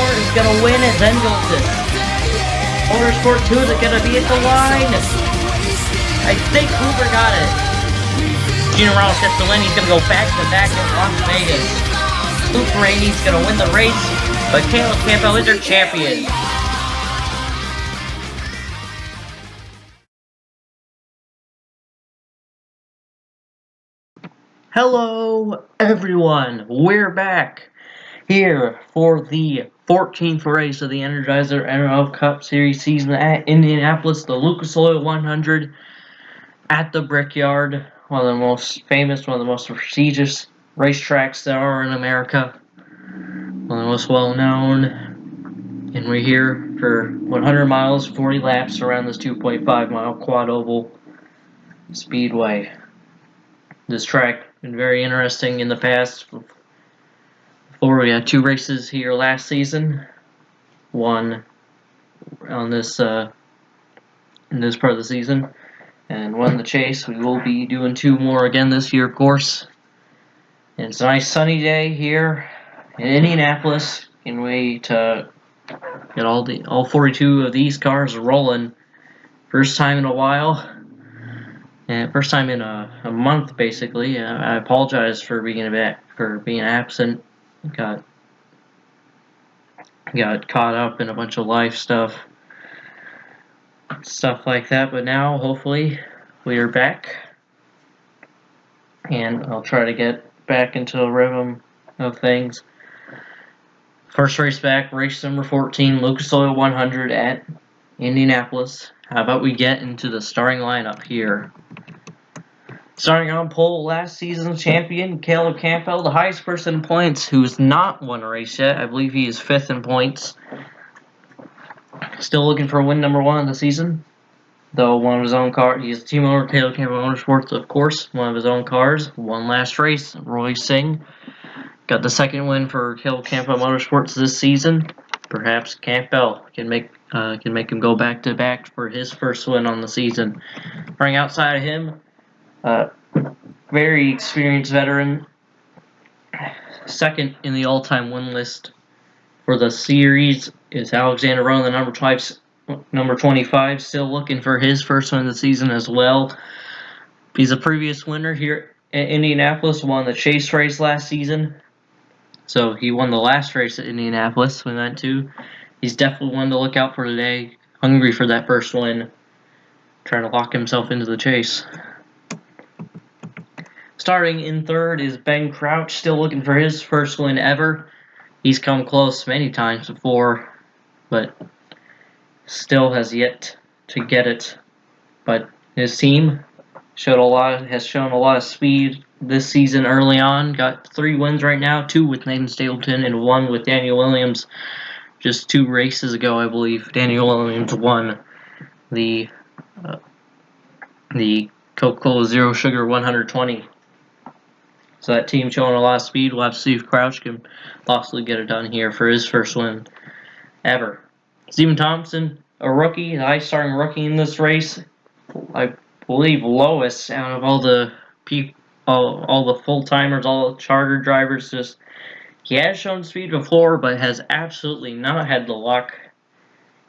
is going to win as Engleton. Motorsport 2 is going to be at the line. I think Cooper got it. Gino Ross gets the win. He's going to go back-to-back in Las Vegas. Luke Rainey's going to win the race, but Caleb Campbell is our champion. Hello, everyone. We're back here for the 14th race of the Energizer NROL Cup Series season at Indianapolis, the Lucas Oil 100 at the Brickyard, one of the most famous, one of the most prestigious racetracks there are in America, one of the most well-known, and we're here for 100 miles, 40 laps around this 2.5-mile quad oval speedway. This track been very interesting in the past. Before we had 2 races here last season, one on this in this part of the season, and one in the chase. We will be doing 2 more again this year, of course. And it's a nice sunny day here in Indianapolis. Can't wait to get all 42 of these cars rolling. First time in a while. And first time in a month, basically. I apologize for being absent. Got caught up in a bunch of life stuff like that. But now, hopefully, we are back, and I'll try to get back into the rhythm of things. First race back, race number 14, Lucas Oil 100 at Indianapolis. How about we get into the starting lineup here? Starting on pole, last season's champion, Caleb Campbell, the highest person in points, who's not won a race yet. I believe he is 5th in points. Still looking for win number 1 of the season, though one of his own cars. He's a team owner, Caleb Campbell Motorsports, of course. One of his own cars. One last race, Roy Singh. Got the 2nd win for Caleb Campbell Motorsports this season. Perhaps Campbell can make him go back-to-back for his first win on the season. Running outside of him, very experienced veteran, 2nd in the all-time win list for the series is Alexander Rowan, the number 25, still looking for his first win of the season as well. He's a previous winner here at Indianapolis, won the chase race last season, so he won the last race at Indianapolis we went to. He's definitely one to look out for today, hungry for that first win, trying to lock himself into the chase. Starting in 3rd is Ben Crouch, still looking for his first win ever. He's come close many times before, but still has yet to get it. But his team has shown a lot of speed this season early on. Got 3 wins right now, 2 with Nathan Stapleton and 1 with Daniel Williams. Just 2 races ago, I believe, Daniel Williams won the Coca-Cola Zero Sugar 120. So that team showing a lot of speed. We'll have to see if Crouch can possibly get it done here for his first win ever. Stephen Thompson, a rookie, the highest starting rookie in this race. I believe lowest out of all the full-timers, all the charter drivers. He has shown speed before, but has absolutely not had the luck.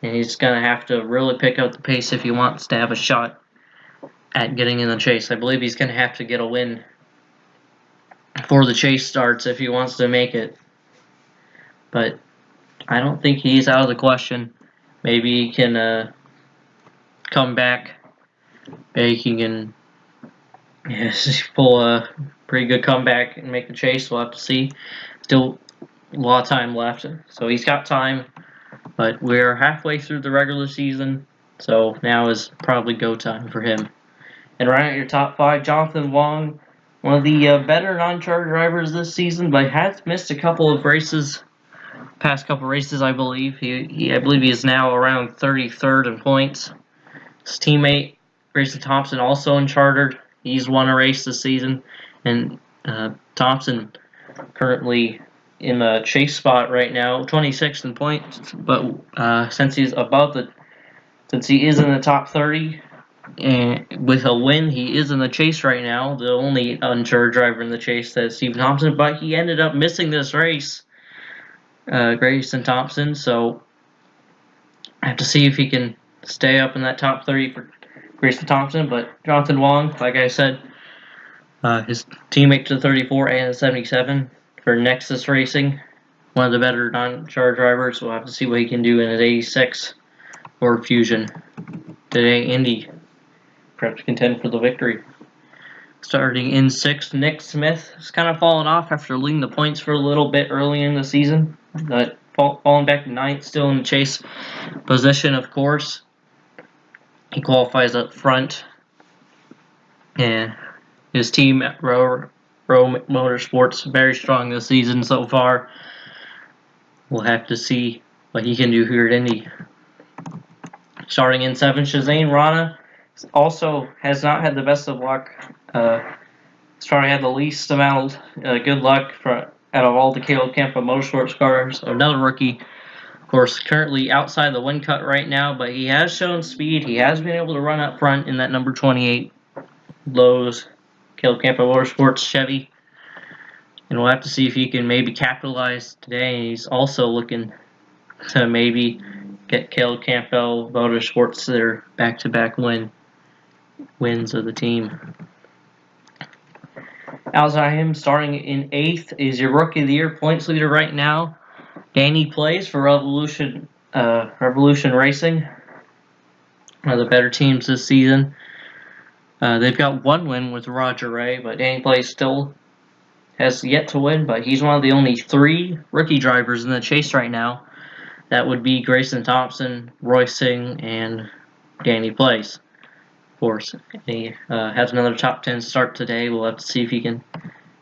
And he's going to have to really pick up the pace if he wants to have a shot at getting in the chase. I believe he's going to have to get a win before the chase starts if he wants to make it. But I don't think he's out of the question. Maybe he can come back. Maybe he can pull a pretty good comeback and make the chase. We'll have to see. Still a lot of time left, so he's got time. But we're halfway through the regular season, so now is probably go time for him. And right at your top 5, Jonathan Wong, one of the better non-charter drivers this season, but has missed a couple of races, past couple races, I believe. I believe he is now around 33rd in points. His teammate, Grayson Thompson, also unchartered. He's won a race this season, and Thompson currently in the chase spot right now, 26th in points. But since he is in the top 30, and with a win, he is in the chase right now. The only unchartered driver in the chase is Stephen Thompson, but he ended up missing this race Grayson Thompson. So I have to see if he can stay up in that top 30 for Grayson Thompson. But Jonathan Wong, like I said, his teammate to the 34 and the 77 for Nexus Racing, one of the better non-char drivers. We'll have to see what he can do in his 86 or Fusion today. Indy, perhaps contend for the victory. Starting in 6th, Nick Smith has kind of fallen off after leading the points for a little bit early in the season, but falling back to 9th, still in the chase position, of course. He qualifies up front, and his team at R14 Motorsports very strong this season so far. We'll have to see what he can do here at Indy. Starting in 7th, Shazane Rana also has not had the best of luck. Probably had the least amount of good luck out of all the Caleb Campa Motorsports cars. Another rookie, of course, currently outside the win cut right now, but he has shown speed. He has been able to run up front in that number 28 Lowe's Caleb Campa Motorsports Chevy. And we'll have to see if he can maybe capitalize today. He's also looking to maybe get Caleb Campa Motorsports their back-to-back wins of the team. Outside him, starting in 8th, is your Rookie of the Year points leader right now. Danny Plays for Revolution Racing, one of the better teams this season. They've got one win with Roger Ray, but Danny Plays still has yet to win, but he's one of the only 3 rookie drivers in the chase right now. That would be Grayson Thompson, Roy Singh, and Danny Plays. Of course, he has another top 10 start today. We'll have to see if he can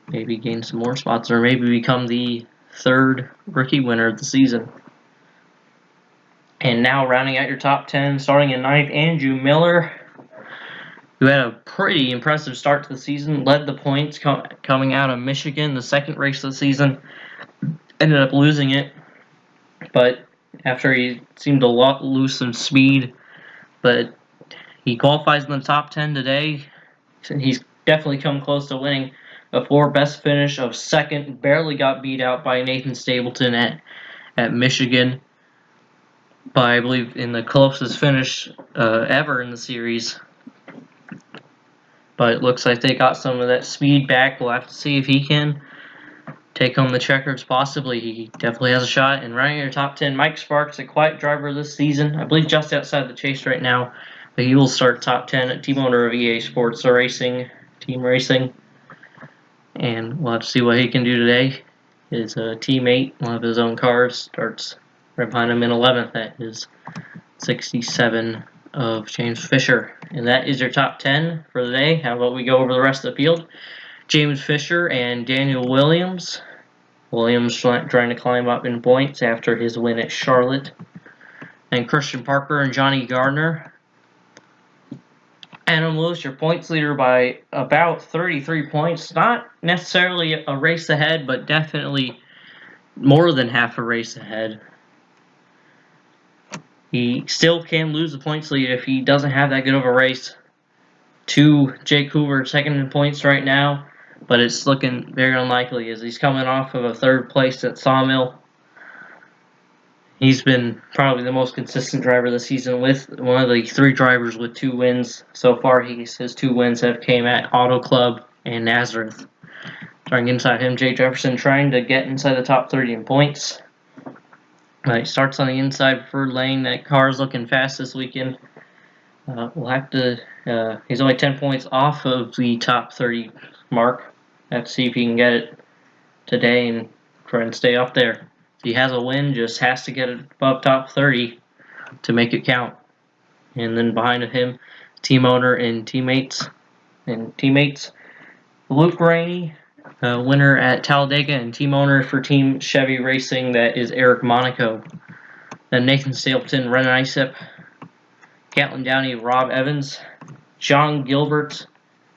maybe gain some more spots or maybe become the 3rd rookie winner of the season. And now rounding out your top 10, starting in 9th, Andrew Miller, who had a pretty impressive start to the season, led the points coming out of Michigan, the 2nd race of the season, ended up losing it, but after he seemed to lose some speed, but he qualifies in the top 10 today. He's definitely come close to winning a 4 best finish of 2nd. Barely got beat out by Nathan Stapleton at Michigan by, I believe, in the closest finish ever in the series. But it looks like they got some of that speed back. We'll have to see if he can take home the checkers, possibly. He definitely has a shot. And running your top 10, Mike Sparks, a quiet driver this season. I believe just outside the chase right now. But he will start top 10 at team owner of EA Sports Team Racing. And we'll have to see what he can do today. His teammate, one of his own cars, starts right behind him in 11th at his 67 of James Fisher. And that is your top 10 for the day. How about we go over the rest of the field? James Fisher and Daniel Williams. Williams trying to climb up in points after his win at Charlotte. And Christian Parker and Johnny Gardner. Adam Lewis, your points leader by about 33 points. Not necessarily a race ahead, but definitely more than half a race ahead. He still can lose the points lead if he doesn't have that good of a race. To Jake Hoover, 2nd in points right now, but it's looking very unlikely as he's coming off of a 3rd place at Sawmill. He's been probably the most consistent driver this season, with one of the 3 drivers with 2 wins so far. His 2 wins have came at Auto Club and Nazareth. Starting inside him, Jay Jefferson trying to get inside the top 30 in points. He starts on the inside preferred lane. That car's looking fast this weekend. We'll have to. He's only 10 points off of the top 30 mark. Have to see if he can get it today and try and stay up there. If he has a win, just has to get it above top 30 to make it count. And then behind him, team owner and teammates. Luke Rainey, winner at Talladega, and team owner for Team Chevy Racing, that is Eric Monaco. Then Nathan Stapleton, Renan Isip, Catlin Downey, Rob Evans, John Gilbert,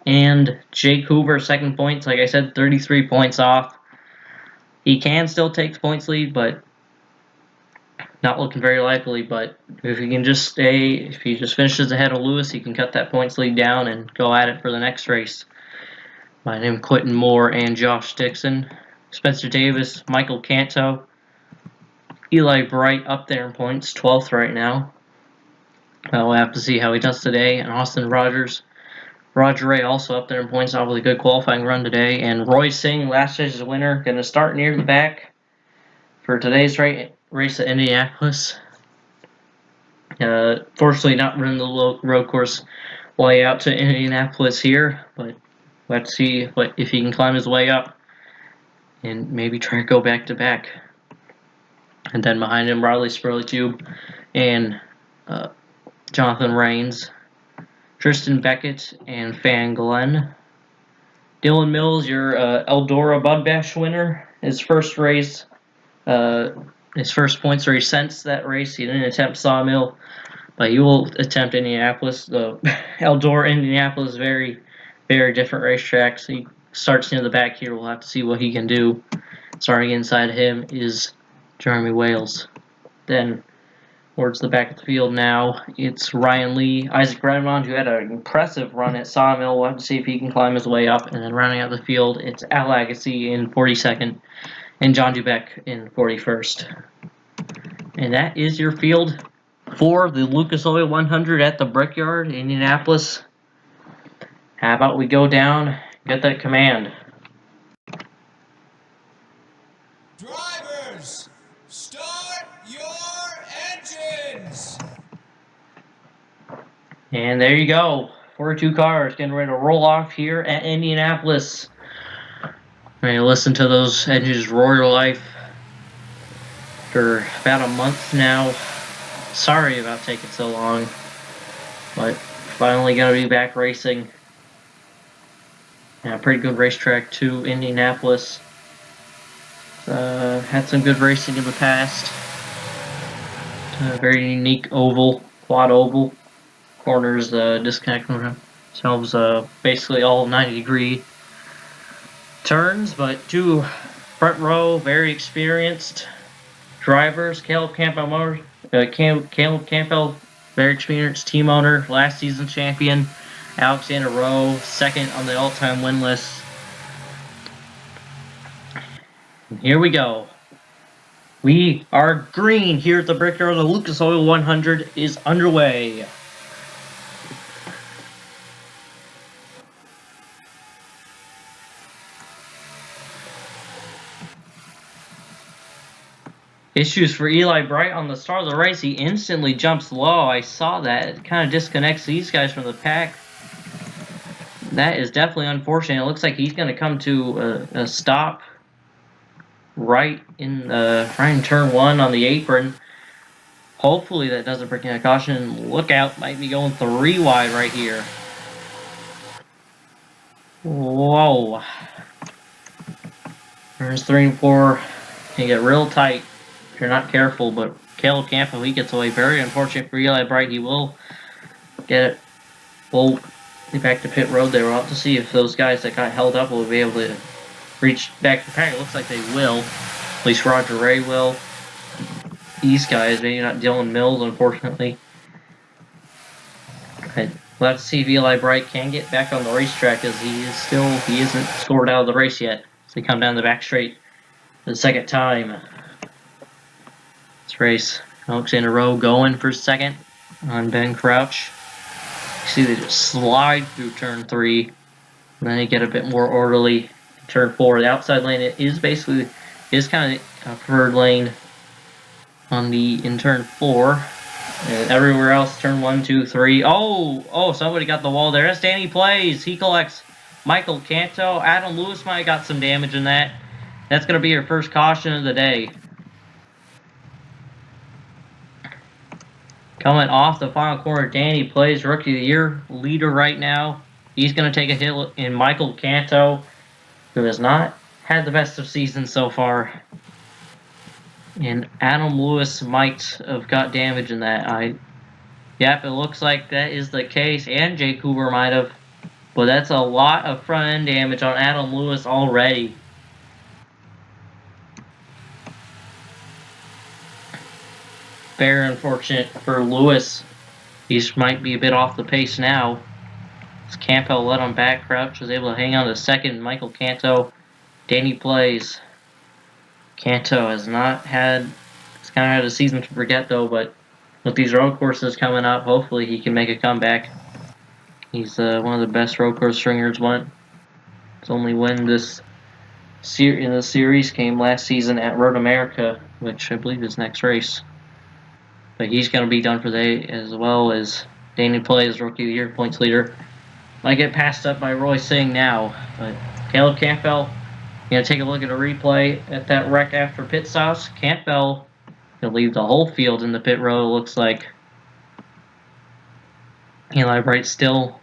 and Jake Hoover, 2nd points. Like I said, 33 points off. He can still take the points lead, but not looking very likely. But if he can just stay, if he just finishes ahead of Lewis, he can cut that points lead down and go at it for the next race. Behind him, Quentin Moore and Josh Dixon. Spencer Davis, Michael Canto, Eli Bright up there in points, 12th right now. We'll have to see how he does today. And Austin Rogers, Roger Ray also up there in points, obviously good qualifying run today. And Roy Singh, last stage's winner, going to start near the back for today's race at Indianapolis. Fortunately, not running the road course way out to Indianapolis here, but let's see if he can climb his way up and maybe try to go back to back. And then behind him, Riley Spurley-Tube and Jonathan Rains, Tristan Beckett, and Fan Glenn. Dylan Mills, your Eldora Bud Bash winner, his first race, his first points race since that race. He didn't attempt Sawmill, but he will attempt Indianapolis. The Eldora Indianapolis, very, very different racetrack. So he starts near the back here. We'll have to see what he can do. Starting inside him is Jeremy Wales. Then towards the back of the field now, it's Ryan Lee, Isaac Redmond, who had an impressive run at Sawmill. We'll have to see if he can climb his way up. And then rounding out the field, it's Al Agassi in 42nd and John Dubeck in 41st. And that is your field for the Lucas Oil 100 at the Brickyard, Indianapolis. How about we go down, get that command. Drivers, start your engines! And there you go. 42 cars getting ready to roll off here at Indianapolis. Ready to listen to those engines roar to life for about a month now. Sorry about taking so long, but finally gonna be back racing. Yeah, pretty good racetrack too, Indianapolis. Had some good racing in the past. Very unique oval, quad oval. Corners disconnect themselves basically all 90-degree turns, but two front row, very experienced drivers. Caleb Campbell, very experienced team owner, last season champion. Alexander Rowe, second on the all-time win list. And here we go. We are green here at the Brickyard. The Lucas Oil 100 is underway. Issues for Eli Bright on the start of the race. He instantly jumps low. I saw that. It kind of disconnects these guys from the pack. That is definitely unfortunate. It looks like he's going to come to a stop right in turn one on the apron. Hopefully that doesn't bring in a caution. Lookout, might be going 3 wide right here. Whoa. Turns 3 and 4 can get real tight if you're not careful, but Caleb Campbell, he gets away. Very unfortunate for Eli Bright. He will get it. We'll get back to pit road there. We'll have to see if those guys that got held up will be able to reach back to the pack. It looks like they will. At least Roger Ray will. These guys, maybe not Dylan Mills, unfortunately. But we'll have to see if Eli Bright can get back on the racetrack, as he isn't scored out of the race yet. So they come down the back straight for the second time. This race, Alexander Rowe going for second on Ben Crouch. You see they just slide through turn 3, and then they get a bit more orderly. Turn 4, the outside lane is kind of a preferred lane in turn 4. And everywhere else, turn 1, 2, 3. Oh, somebody got the wall there. That's Danny Plays. He collects Michael Canto. Adam Lewis might have got some damage in that. That's going to be your first caution of the day. Coming off the final corner, Danny Plays, Rookie of the Year leader right now. He's going to take a hit in Michael Canto, who has not had the best of seasons so far. And Adam Lewis might have got damage in that. Yep, it looks like that is the case, and Jake Cooper might have. But that's a lot of front-end damage on Adam Lewis already. Very unfortunate for Lewis. He might be a bit off the pace now. As Campbell let him back. Crouch was able to hang on to second. Michael Canto. Danny Plays. Canto has not had He's kind of had a season to forget though, but with these road courses coming up, hopefully he can make a comeback. He's one of the best road course stringers. His only win this in the series came last season at Road America, which I believe is next race. But he's going to be done for the day, as well as Danny Plays, Rookie of the Year points leader. Might get passed up by Roy Singh now, but Caleb Campbell, going to take a look at a replay at that wreck after pit stops. Campbell going to leave the whole field in the pit road, looks like. Eli Bright still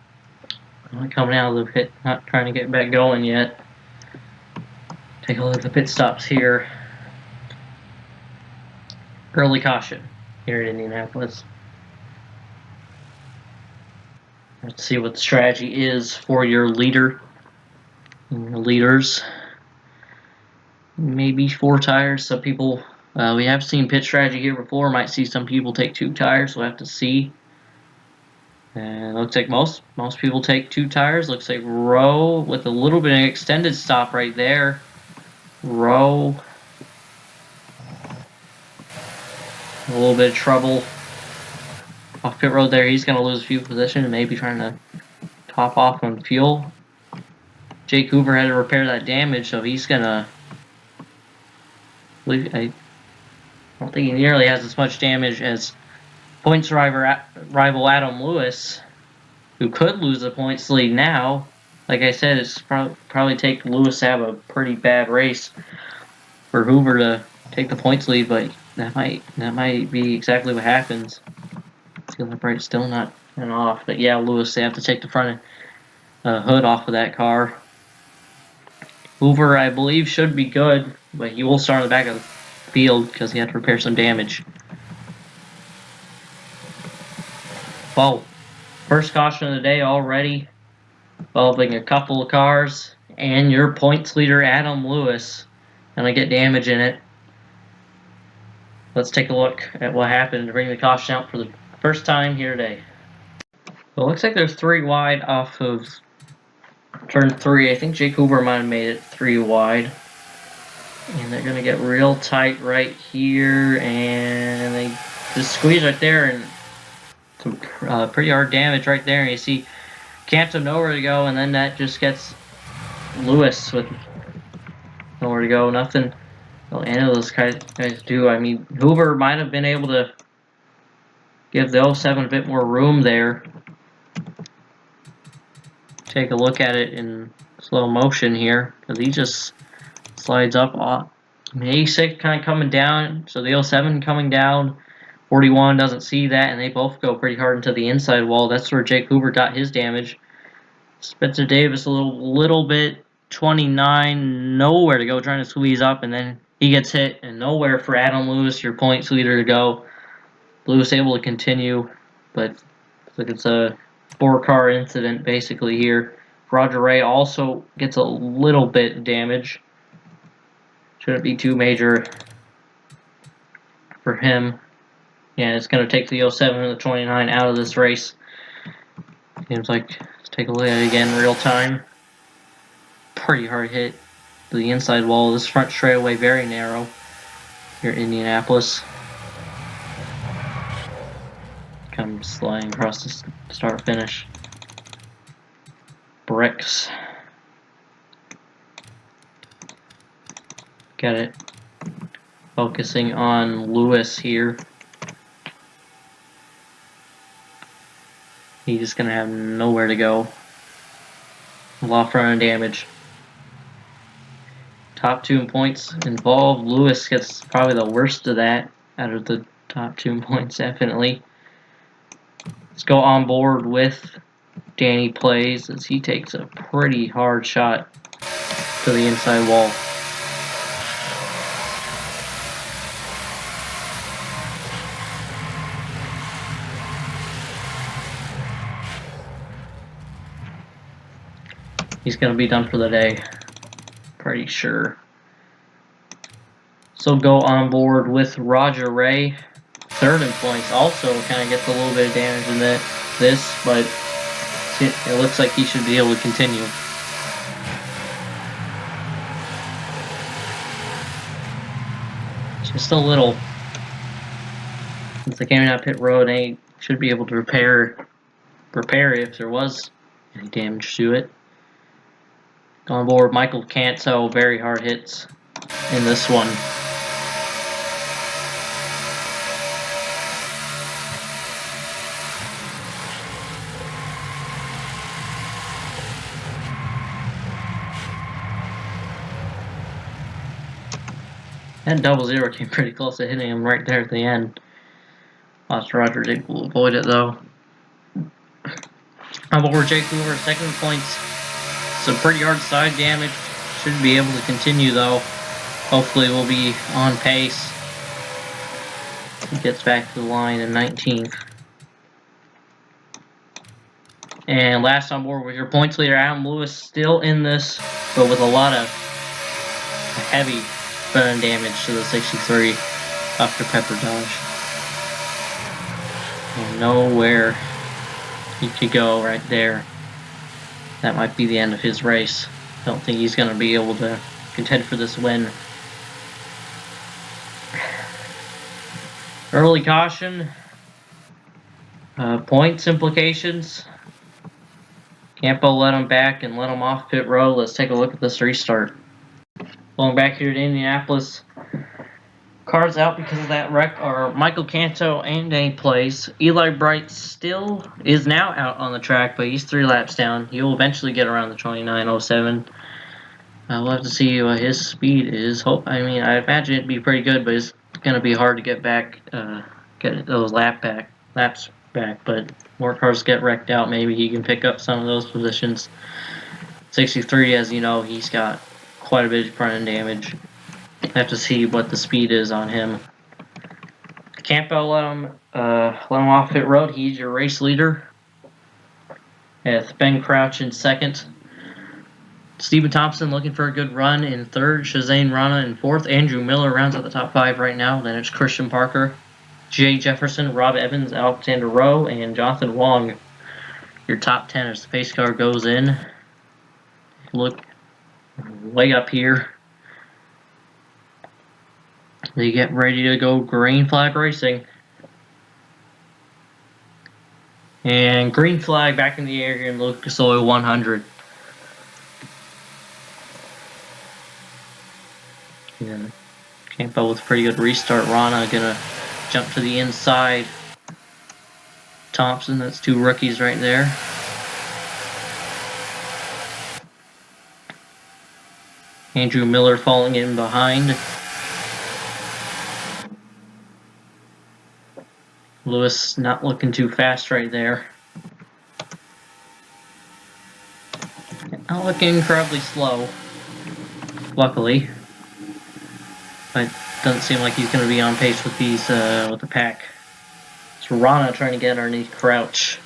not coming out of the pit, not trying to get back going yet. Take a look at the pit stops here. Early caution here in Indianapolis. Let's see what the strategy is for your leader. And your leaders. Maybe 4 tires. Some people, we have seen pit strategy here before. Might see some people take 2 tires. We'll have to see. And looks like most people take 2 tires. Looks like Rowe with a little bit of an extended stop right there. Rowe. A little bit of trouble off pit road there. He's going to lose a few positions, maybe trying to top off on fuel. Jake Hoover had to repair that damage, so he's going to... I don't think he nearly has as much damage as points rival Adam Lewis, who could lose the points lead now. Like I said, it's probably take Lewis to have a pretty bad race for Hoover to take the points lead, but that might be exactly what happens. Feeling bright, still not off, but yeah, Lewis, they have to take the front hood off of that car. Hoover, I believe, should be good, but he will start on the back of the field because he had to repair some damage. Well, first caution of the day already, involving a couple of cars, and your points leader, Adam Lewis, gonna get damage in it. Let's take a look at what happened to bring the caution out for the first time here today. Well, it looks like there's 3 wide off of turn 3. I think Jake Hoover might have made it 3 wide. And they're going to get real tight right here. And they just squeeze right there. And some pretty hard damage right there. And you see Canto nowhere to go. And then that just gets Lewis with nowhere to go. Nothing. Well, any of those guys do. I mean, Hoover might have been able to give the 07 a bit more room there. Take a look at it in slow motion here, because he just slides up. The 86 kind of coming down, so the 07 coming down. 41 doesn't see that, and they both go pretty hard into the inside wall. That's where Jake Hoover got his damage. Spencer Davis a little bit. 29, nowhere to go, trying to squeeze up, and then he gets hit, and nowhere for Adam Lewis, your points leader, to go. Lewis able to continue, but looks like it's a 4-car incident basically here. Roger Ray also gets a little bit of damage. Shouldn't be too major for him. Yeah, it's going to take the 07 and the 29 out of this race. Seems like, let's take a look at it again, real time. Pretty hard hit to the inside wall. This front straightaway very narrow here in Indianapolis. Comes sliding across the start finish. Bricks. Got it. Focusing on Lewis here. He's just gonna have nowhere to go. Lost front damage. Top 2 points involved. Lewis gets probably the worst of that out of the top 2 points, definitely. Let's go on board with Danny Plays as he takes a pretty hard shot to the inside wall. He's going to be done for the day, pretty sure. So go on board with Roger Ray. 3rd in points also kind of gets a little bit of damage in this, but it looks like he should be able to continue. Just a little Since they came out pit road, they should be able to repair it if there was any damage to it. On board, Michael Canto, very hard hits in this one. And 00 came pretty close to hitting him right there at the end. Lost Roger did avoid it though. On board, Jake Hoover, second points. Some pretty hard side damage. Should be able to continue though. Hopefully we'll be on pace. He gets back to the line in 19th. And last on board with your points leader, Adam Lewis, still in this, but with a lot of heavy burn damage to the 63 after Pepper Dodge. And nowhere he could go right there. That might be the end of his race. Don't think he's going to be able to contend for this win. Early caution. Points implications. Campo let him back and let him off pit road. Let's take a look at this restart. Going back here to Indianapolis. Cars out because of that wreck are Michael Canto and Dane Place. Eli Bright still is now out on the track, but he's 3 laps down. He will eventually get around the 29.07. We'll have to see what his speed is. I imagine it'd be pretty good, but it's going to be hard to get back, get those laps back. But more cars get wrecked out, maybe he can pick up some of those positions. 63, as you know, he's got quite a bit of front end damage. Have to see what the speed is on him. Campo let him off pit road. He's your race leader. With Ben Crouch in second. Stephen Thompson looking for a good run in third. Shazane Rana in fourth. Andrew Miller rounds out the top 5 right now. Then it's Christian Parker, Jay Jefferson, Rob Evans, Alexander Rowe, and Jonathan Wong. Your top 10 as the pace car goes in. Look way up here. They get ready to go green flag racing. And green flag back in the air here in Lucas Oil 100. Yeah. Campo with a pretty good restart. Rana gonna jump to the inside. Thompson, that's 2 rookies right there. Andrew Miller falling in behind. Lewis not looking too fast right there. Not looking incredibly slow, luckily. But doesn't seem like he's going to be on pace with these with the pack. It's Rana trying to get underneath Crouch.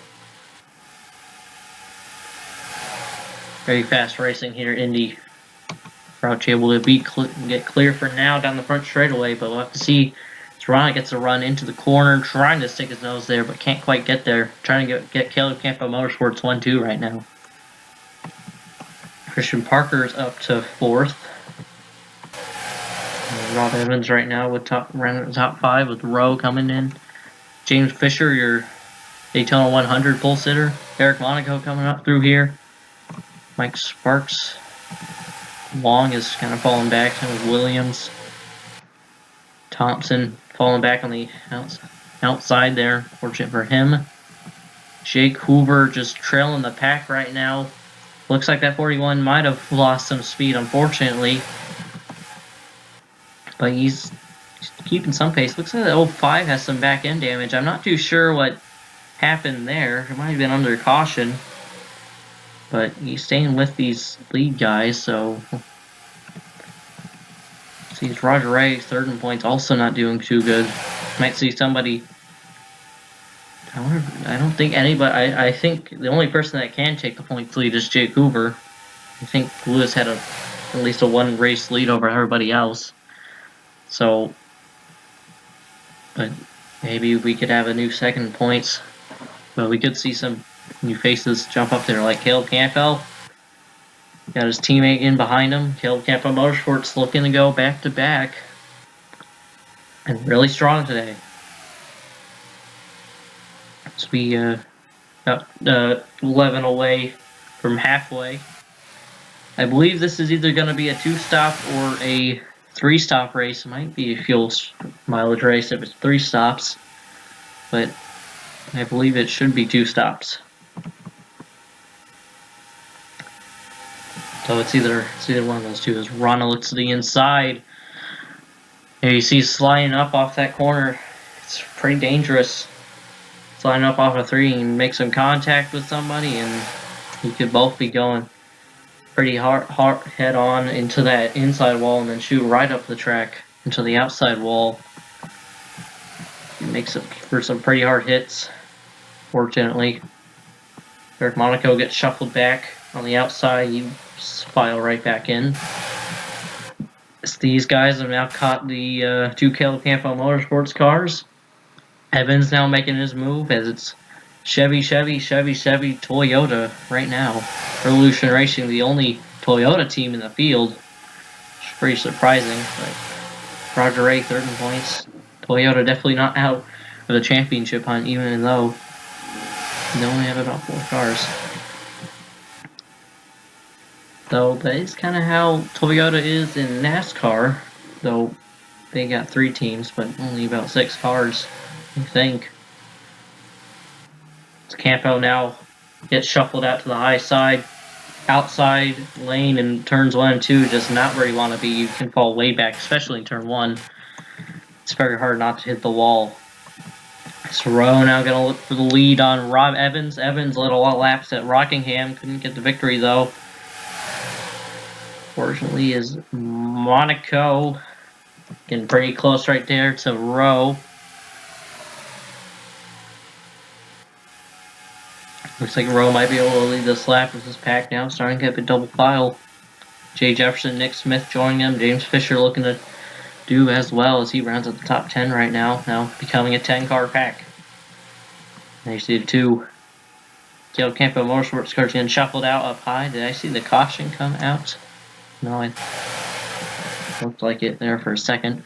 Very fast racing here, Indy. Crouch able to get clear for now down the front straightaway, but we'll have to see. Rana gets a run into the corner, trying to stick his nose there, but can't quite get there. Trying to get Caleb Campo Motorsports 1-2 right now. Christian Parker's up to 4th. Rob Evans right now with running the top 5 with Rowe coming in. James Fisher, your Daytona 100 pole sitter. Eric Monaco coming up through here. Mike Sparks. Long is kind of falling back with Williams. Thompson falling back on the outside there. Fortunate for him. Jake Hoover just trailing the pack right now. Looks like that 41 might have lost some speed, unfortunately. But he's keeping some pace. Looks like the 05 has some back end damage. I'm not too sure what happened there. It might have been under caution. But he's staying with these lead guys, so... Sees Roger Ray, 3rd in points, also not doing too good. Might see somebody... I don't think anybody... I think the only person that can take the points lead is Jake Hoover. I think Lewis had at least a 1 race lead over everybody else. So... But maybe we could have a new 2nd in points. But we could see some new faces jump up there, like Caleb Campbell. Got his teammate in behind him. Caleb Campo Motorsports looking to go back to back. And really strong today. To be about 11 away from halfway. I believe this is either going to be a 2-stop or a 3-stop race. It might be a fuel mileage race if it's 3 stops, but I believe it should be 2 stops. So it's either one of those two. As Rana looks to the inside, here you see sliding up off that corner. It's pretty dangerous. Sliding up off a 3 and make some contact with somebody, and you could both be going pretty hard head on into that inside wall and then shoot right up the track into the outside wall. It makes it for some pretty hard hits, fortunately. Eric Monaco gets shuffled back on the outside. You file right back in. These guys have now caught the 2 Caleb Campo Motorsports cars. Evans now making his move as it's Chevy, Toyota right now. Revolution Racing, the only Toyota team in the field. It's pretty surprising, but Roger Ray, 30 points. Toyota definitely not out of the championship hunt, even though they only have about 4 cars. So that is kind of how Toyota is in NASCAR, though they got 3 teams, but only about 6 cars, I think. Campo now gets shuffled out to the high side, outside lane in turns 1 and 2, just not where you want to be. You can fall way back, especially in turn 1. It's very hard not to hit the wall. So Rowe now going to look for the lead on Rob Evans. Evans led a lot of laps at Rockingham, couldn't get the victory though. Fortunately, is Monaco getting pretty close right there to Rowe. Looks like Rowe might be able to lead this lap with this pack now, starting to get a double file. Jay Jefferson, Nick Smith joining them. James Fisher looking to do as well as he rounds at the top 10 right now. Now becoming a 10-car pack. There you see the 2 Caleb Campo Motorsports cars getting shuffled out up high. Did I see the caution come out? No, it looked like it there for a second.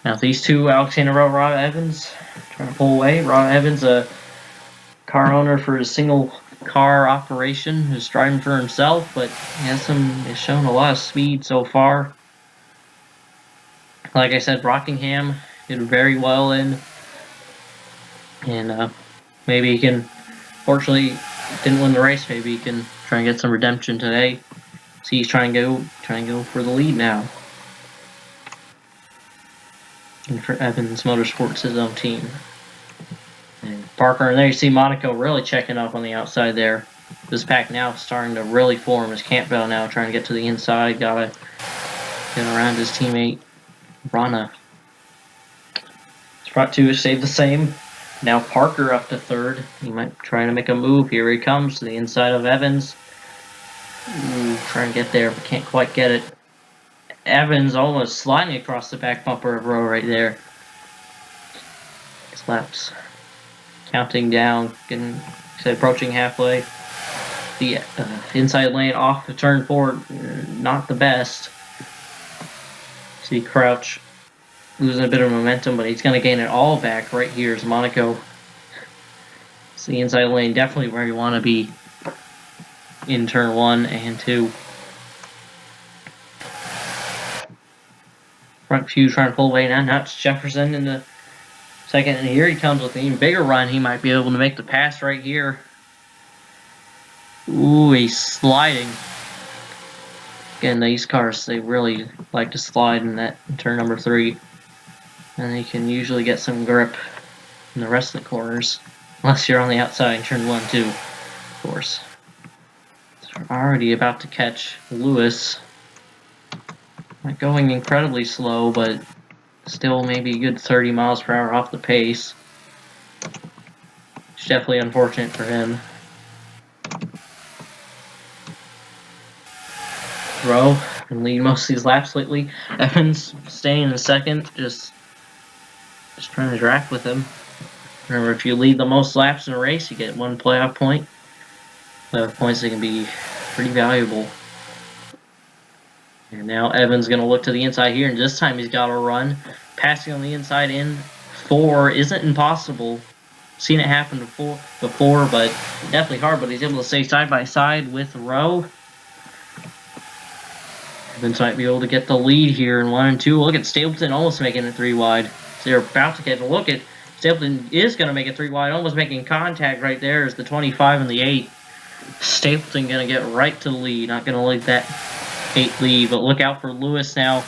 Now these 2, Alex Rowe, Rob Evans, trying to pull away. Rob Evans, a car owner for his single car operation, who's driving for himself, but he has shown a lot of speed so far. Like I said, Rockingham did very well in, and maybe he can, fortunately didn't win the race, maybe he can try and get some redemption today. So he's trying to go for the lead now. And for Evans Motorsports, his own team. And Parker, and there you see Monaco really checking up on the outside there. This pack now starting to really form as Campbell now trying to get to the inside. Gotta get around his teammate, Rana. Front 2 is stayed the same. Now Parker up to 3rd. He might try to make a move. Here he comes to the inside of Evans. Ooh, trying to get there, but can't quite get it. Evans almost sliding across the back bumper of Rowe right there. His laps counting down, approaching halfway. The inside lane off the turn 4, not the best. See Crouch losing a bit of momentum, but he's going to gain it all back right here as Monaco. So the inside lane definitely where you want to be in turn 1 and 2. Front few trying to pull away now. Now it's Jefferson in the second, and here he comes with an even bigger run. He might be able to make the pass right here. Ooh, he's sliding. Again, these cars, they really like to slide in turn number 3. And they can usually get some grip in the rest of the corners. Unless you're on the outside in turn 1, too, of course. So we're already about to catch Lewis. Not going incredibly slow, but still maybe a good 30 miles per hour off the pace. It's definitely unfortunate for him. Rowe can lead most of these laps lately. Evans staying in second, just trying to draft with him. Remember, if you lead the most laps in a race, you get 1 playoff point. Playoff points that can be pretty valuable. And now Evans going to look to the inside here, and this time he's got to run. Passing on the inside in 4 isn't impossible. seen it happen before, but definitely hard. But he's able to stay side by side with Rowe. Evans might be able to get the lead here in 1 and 2. Look at Stapleton almost making it 3 wide. So they're about to get a look at Stapleton is going to make it 3 wide, almost making contact right there. Is the 25 and the 8. Stapleton going to get right to the lead. Not going to let that 8 lead, but look out for Lewis now.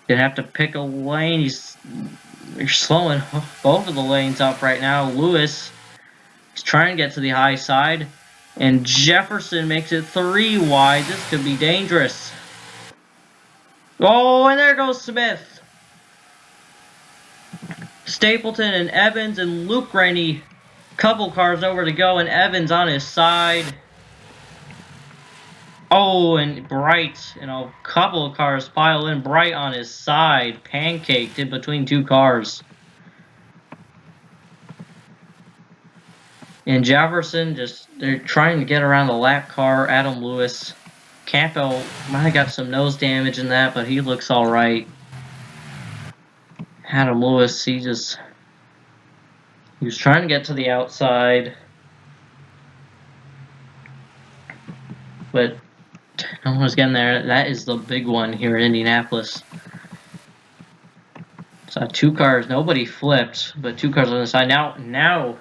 Gonna have to pick a lane. You're slowing both of the lanes up right now. Lewis is trying to get to the high side, and Jefferson makes it 3 wide. This could be dangerous. Oh, and there goes Smith. Stapleton and Evans and Luke Rainey, couple cars over to go, and Evans on his side. Oh, and Bright, a couple of cars pile in. Bright on his side, pancaked in between 2 cars. And Jefferson they're trying to get around the lap car. Adam Lewis. Campbell might have got some nose damage in that, but he looks alright. Adam Lewis, he was trying to get to the outside, but no one was getting there. That is the big one here in Indianapolis. So 2 cars, nobody flipped, but 2 cars on the side. Now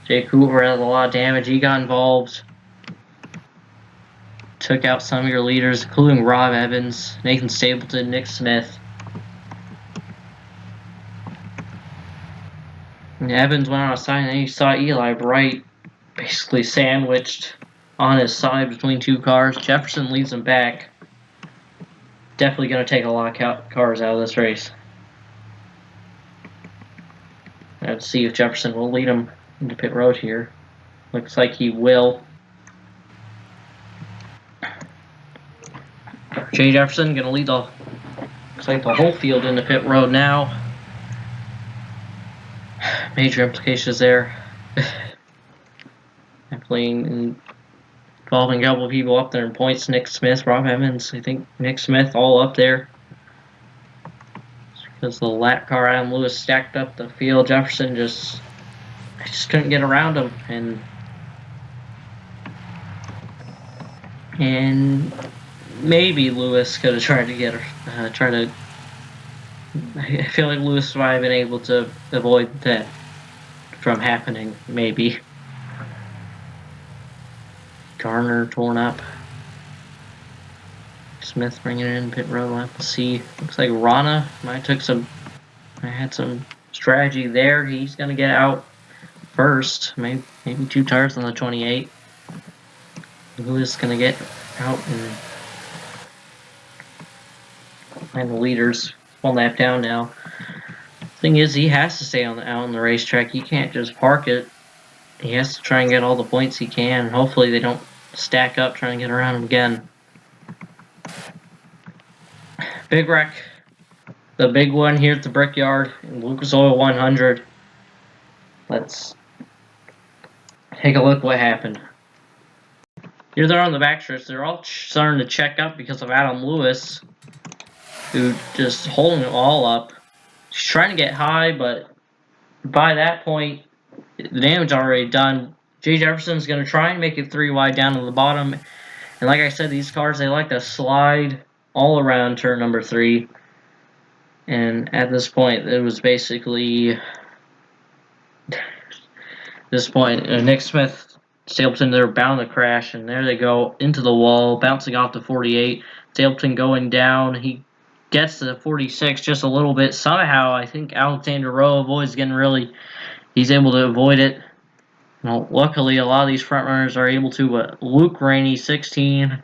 Jake Hoover has a lot of damage. He got involved. Took out some of your leaders, including Rob Evans, Nathan Stapleton, Nick Smith. And Evans went on a side, and then you saw Eli Bright basically sandwiched on his side between 2 cars. Jefferson leads him back. Definitely going to take a lot of cars out of this race. Let's see if Jefferson will lead him into pit road here. Looks like he will. Jay Jefferson going to lead looks like the whole field into pit road now. Major implications there. Definitely involving a couple of people up there in points. Nick Smith, Rob Evans, I think Nick Smith all up there. Because the lap car Adam Lewis stacked up the field. Jefferson just couldn't get around him, and maybe Lewis could have tried to I feel like Lewis might have been able to avoid that from happening, maybe. Garner torn up. Smith bringing it in pit road. We'll have to see. Looks like Rana had some strategy there. He's gonna get out first. Maybe 2 tires on the 28. Lewis gonna get out and the leaders 1 lap down now. Thing is, he has to stay out on the racetrack. He can't just park it. He has to try and get all the points he can. Hopefully they don't stack up trying to get around him again. Big wreck. The big one here at the Brickyard in Lucas Oil 100. Let's take a look what happened. Here they're on the backstretch. They're all starting to check up because of Adam Lewis, who just holding it all up. He's trying to get high, but by that point, the damage already done. Jay Jefferson's going to try and make it 3 wide down to the bottom. And like I said, these cars, they like to slide all around turn number 3. And at this point, it was basically... Nick Smith, Stapleton, they're bound to crash. And there they go into the wall, bouncing off the 48. Stapleton going down. He gets to the 46 just a little bit. Somehow, I think Alexander Rowe avoids getting he's able to avoid it. Luckily, a lot of these front runners are able to, but Luke Rainey, 16,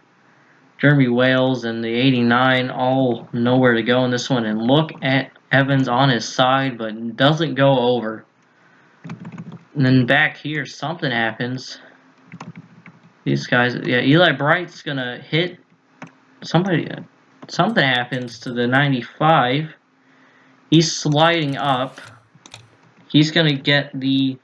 Jeremy Wales, and the 89, all nowhere to go in this one. And look at Evans on his side, but doesn't go over. And then back here, something happens. These guys, Eli Bright's going to hit somebody. Something happens to the 95. He's sliding up. He's going to get the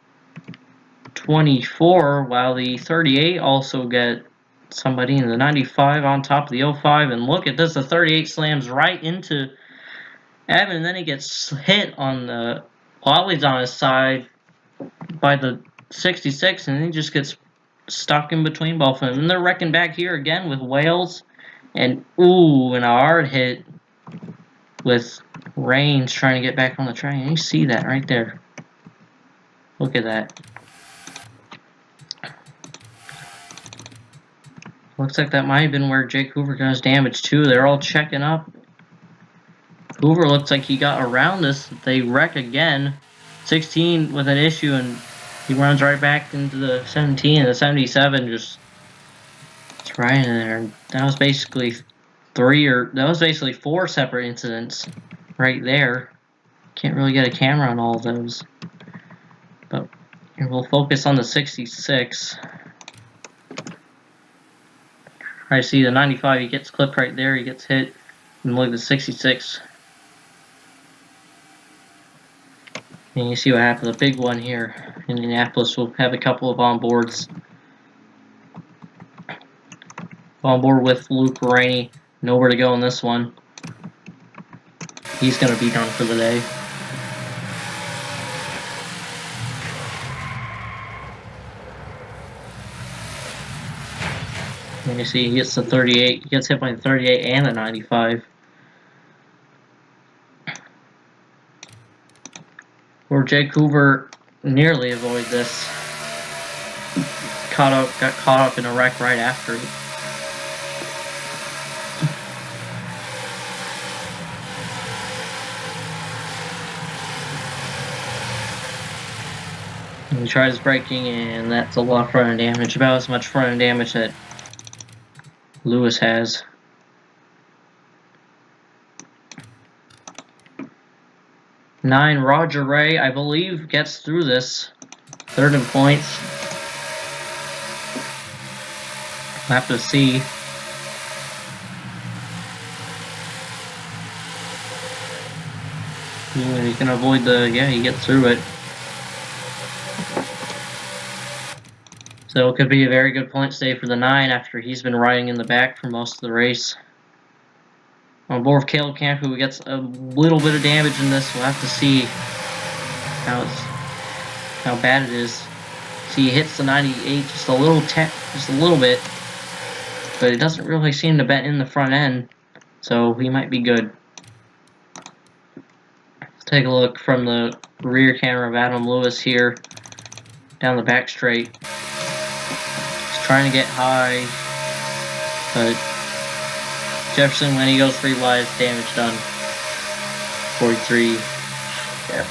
24, while the 38 also get somebody in the 95 on top of the 05. And look at this, the 38 slams right into Evan, and then he gets hit on while he's on his side. by the 66, and he just gets stuck in between both of them. And they're wrecking back here again with Wales. And, ooh, and a hard hit with Reigns trying to get back on the train. You see that right there. Look at that. Looks like that might have been where Jake Hoover got his damage too. They're all checking up. Hoover looks like he got around this. They wreck again. 16 with an issue, and he runs right back into the 17, and the 77 just it's right in there. That was basically four separate incidents right there. Can't really get a camera on all of those. But we'll focus on the 66. I see the 95, he gets clipped right there, he gets hit. And look at the 66. And you see what happened, the big one here. Indianapolis will have a couple of onboards. On board with Luke Rainey. Nowhere to go in this one. He's going to be done for the day. And you see he gets the 38. He gets hit by the 38 and the 95. Where Jake Hoover nearly avoided this. Got caught up in a wreck right after it. And he tries braking, and that's a lot of front end damage. About as much front end damage that Lewis has. Nine, Roger Ray, I believe, gets through this. Third in points. We'll have to see. Ooh, he can avoid the, yeah, he gets through it. So it could be a very good point save for the 9 after he's been riding in the back for most of the race. On board with Caleb Camp, who gets a little bit of damage in this. We'll have to see how bad it is. See, he hits the 98 just a little bit, but it doesn't really seem to bend in the front end, so he might be good. Let's take a look from the rear camera of Adam Lewis here, down the back straight. He's trying to get high, but Jefferson, when he goes 3 wide, damage done. 43. Yeah.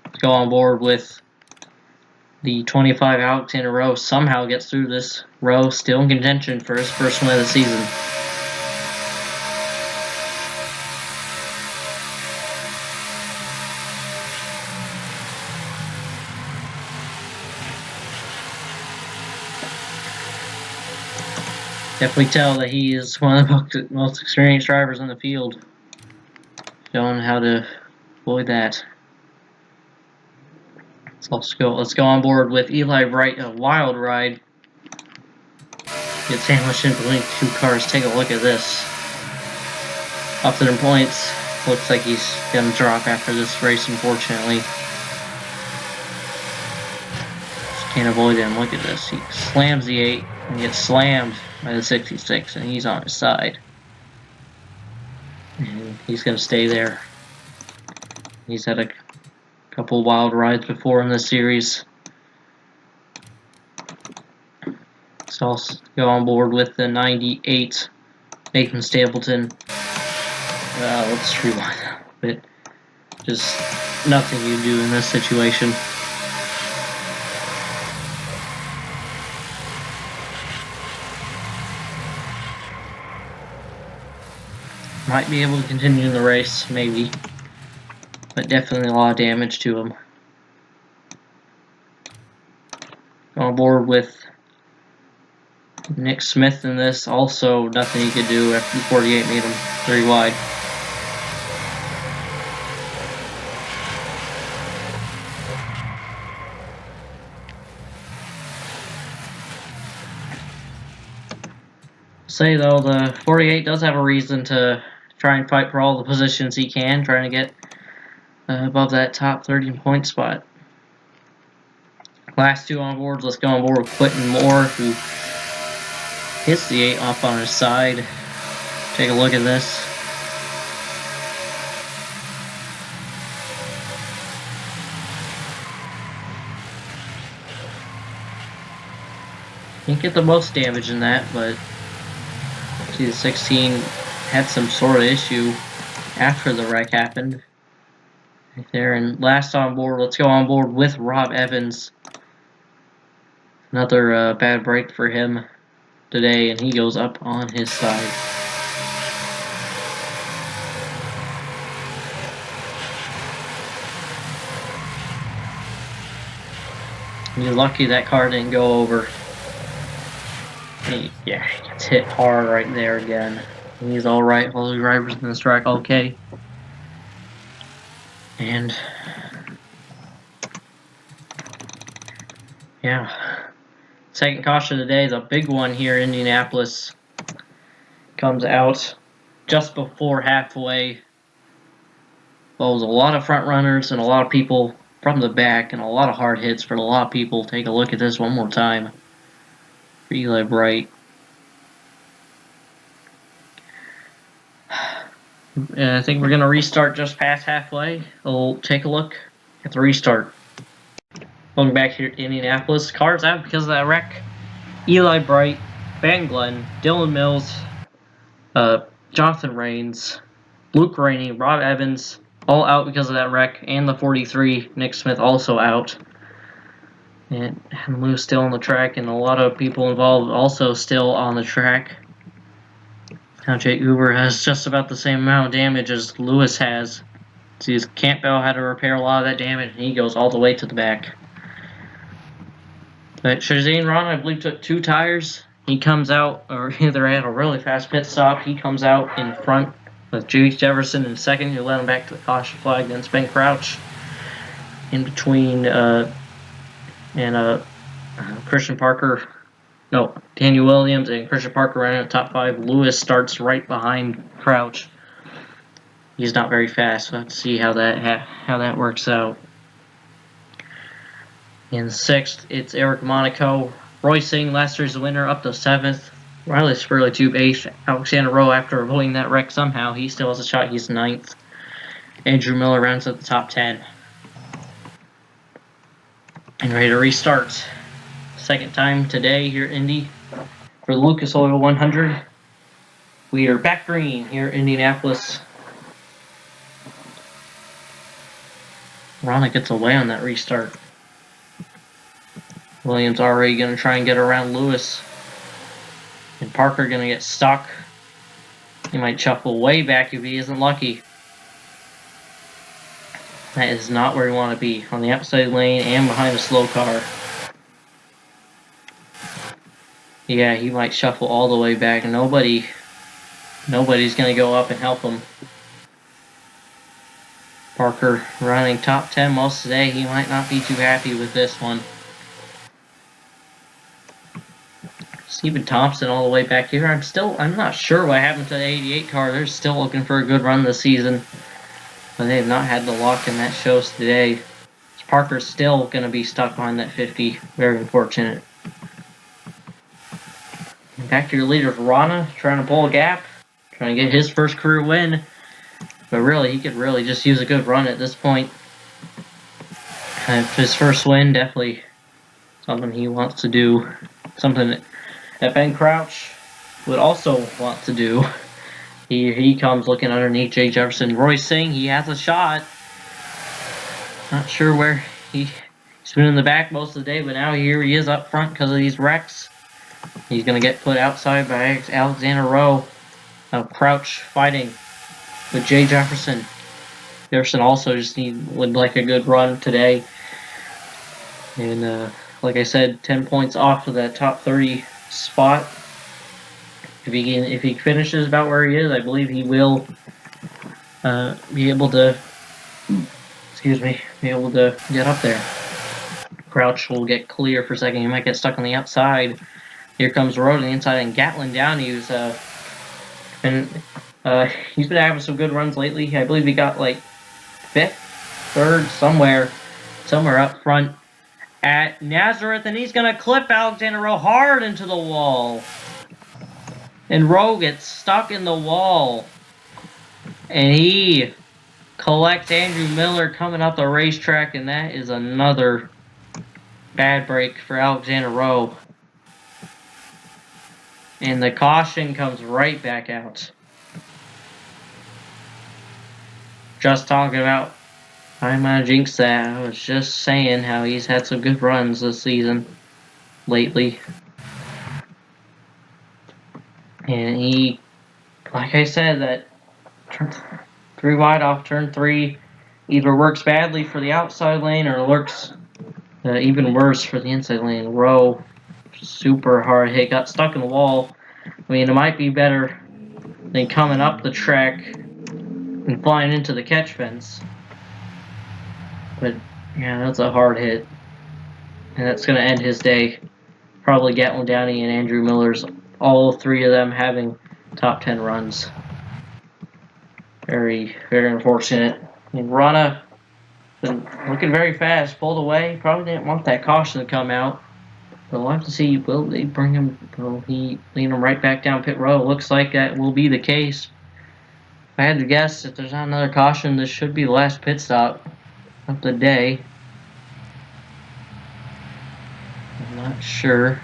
Let's go on board with the 25 Alexander Rowe. Somehow gets through this. Rowe still in contention for his first win of the season. Definitely tell that he is one of the most experienced drivers in the field. Showing how to avoid that. So let's go on board with Eli Wright, a wild ride. Gets sandwiched in between 2 cars. Take a look at this. Up to their points. Looks like he's gonna drop after this race, unfortunately. Just can't avoid him. Look at this. He slams the 8 and gets slammed by the 66, and he's on his side. And he's going to stay there. He's had a couple wild rides before in this series. So I'll go on board with the 98 Nathan Stapleton. Let's rewind that a bit. Just nothing you do in this situation. Might be able to continue in the race, maybe. But definitely a lot of damage to him. On board with Nick Smith in this. Also, nothing he could do after the 48 made him 3 wide. Say though, the 48 does have a reason to try and fight for all the positions he can, trying to get above that top 30 point spot. Last two on board, let's go on board with Quentin Moore, who hits the 8 off on his side. Take a look at this. Didn't get the most damage in that, but see, the 16 had some sort of issue after the wreck happened. Right there, and last on board, let's go on board with Rob Evans. Another bad break for him today, and he goes up on his side. You're lucky that car didn't go over. He gets hit hard right there again. He's alright, all the drivers in this track okay. And yeah. Second caution today, the big one here in Indianapolis, comes out just before halfway. Well, there's a lot of front runners and a lot of people from the back and a lot of hard hits for a lot of people. Take a look at this one more time for Eli Bright. I think we're going to restart just past halfway. We'll take a look at the restart. Going back here to Indianapolis. Cars out because of that wreck. Eli Bright, Van Glenn, Dylan Mills, Jonathan Rains, Luke Rainey, Rob Evans, all out because of that wreck, and the 43, Nick Smith, also out. And Lou's still on the track, and a lot of people involved also still on the track. Now Jake Uber has just about the same amount of damage as Lewis has. See, Campbell had to repair a lot of that damage, and he goes all the way to the back. But Shazane Ron, I believe, took 2 tires. He comes out, or either had a really fast pit stop. He comes out in front with J.H. Jefferson in second, who led him back to the caution flag. Then Ben Crouch in between Christian Parker. No, Daniel Williams and Christian Parker running at top 5. Lewis starts right behind Crouch. He's not very fast, so let's see how that works out. In 6th, it's Eric Monaco. Roy Singh, last year's winner, up to 7th. Riley Spurley Tube 8th. Alexander Rowe, after avoiding that wreck somehow, he still has a shot. He's 9th. Andrew Miller rounds at the top 10. And ready to restart. Second time today here at Indy for the Lucas Oil 100. We are back green here in Indianapolis. Ronna gets away on that restart. Williams already going to try and get around Lewis. And Parker going to get stuck. He might shuffle way back if he isn't lucky. That is not where you want to be. On the outside lane and behind a slow car. Yeah, he might shuffle all the way back. Nobody's going to go up and help him. Parker running top 10 most today. He might not be too happy with this one. Stephen Thompson all the way back here. I'm not sure what happened to the 88 car. They're still looking for a good run this season. But they have not had the luck, and that shows today. Parker's still going to be stuck behind that 50. Very unfortunate. And back to your leader, Rana, trying to pull a gap. Trying to get his first career win. But really, he could really just use a good run at this point. His first win, definitely something he wants to do. Something that Ben Crouch would also want to do. He comes looking underneath Jay Jefferson. Roy Singh, he has a shot. Not sure where he's been in the back most of the day, but now here he is up front because of these wrecks. He's going to get put outside by Alexander Rowe. Crouch fighting with Jay Jefferson. Jefferson also just would like a good run today. And like I said, 10 points off of that top 30 spot. If he finishes about where he is, I believe he will be able to get up there. Crouch will get clear for a second. He might get stuck on the outside. Here comes Rowe to the inside, and Gatlin Downey, who's he's been having some good runs lately. I believe he got like 5th, 3rd, somewhere up front at Nazareth, and he's gonna clip Alexander Rowe hard into the wall. And Rowe gets stuck in the wall. And he collects Andrew Miller coming up the racetrack, and that is another bad break for Alexander Rowe. And the caution comes right back out. Just talking about, I'm gonna jinx that. I was just saying how he's had some good runs this season lately. And he, like I said, that 3 wide off turn 3 either works badly for the outside lane or works even worse for the inside lane. Rowe, super hard hit, got stuck in the wall. I mean, it might be better than coming up the track and flying into the catch fence. But, yeah, that's a hard hit. And that's going to end his day. Probably Gatlin Downey and Andrew Miller's, all 3 of them having top 10 runs. Very, very unfortunate. And Rana been looking very fast, pulled away. Probably didn't want that caution to come out. But we'll have to see. Will they bring him? Will he lead him right back down pit road? Looks like that will be the case. If I had to guess, if there's not another caution, this should be the last pit stop of the day. I'm not sure.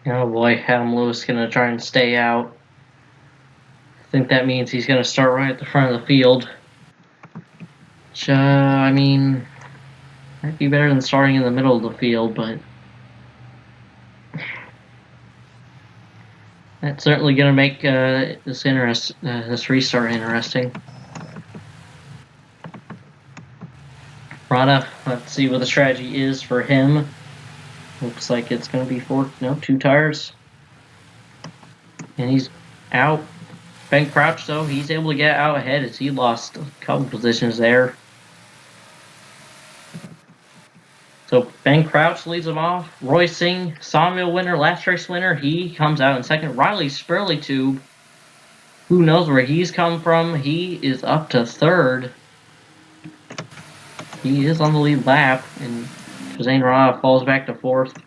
Oh boy, Adam Lewis gonna try and stay out. I think that means he's gonna start right at the front of the field. Which, I mean, might be better than starting in the middle of the field, but that's certainly gonna make this restart interesting. Rana, let's see what the strategy is for him. Looks like it's going to be 2 tires. And he's out. Ben Crouch, though, he's able to get out ahead as he lost a couple positions there. So Ben Crouch leads him off. Roy Singh, Sawmill winner, last race winner, he comes out in second. Riley Spurley-Tube, who knows where he's come from. He is up to 3rd. He is on the lead lap, and Zane Rana falls back to 4th.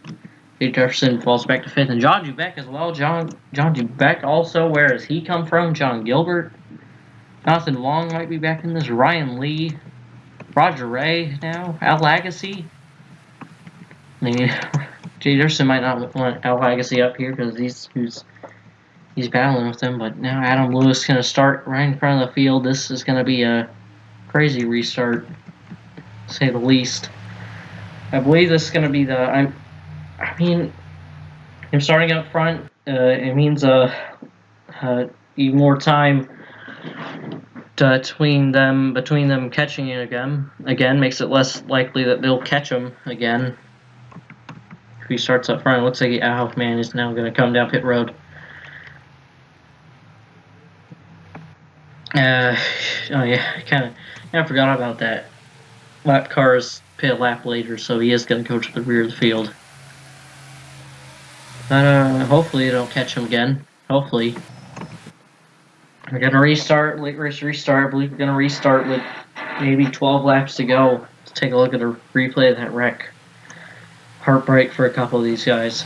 Pete Jefferson falls back to 5th. And John Dubeck as well. John Dubeck also, where does he come from? John Gilbert. Jonathan Long might be back in this. Ryan Lee. Roger Ray now. Al Agassi. I mean, Jay Jefferson might not want Al Agassi up here because he's battling with him. But now Adam Lewis is going to start right in front of the field. This is going to be a crazy restart, to say the least. I believe this is going to be the. I mean, him starting up front. It means even more time between them catching it again makes it less likely that they'll catch him again. If he starts up front, it looks like he's now going to come down pit road. I forgot about that. Lap cars pit a lap later, so he is going to go to the rear of the field. But hopefully they don't catch him again. Hopefully. We're going to restart, late race restart. I believe we're going to restart with maybe 12 laps to go. Let's take a look at a replay of that wreck. Heartbreak for a couple of these guys.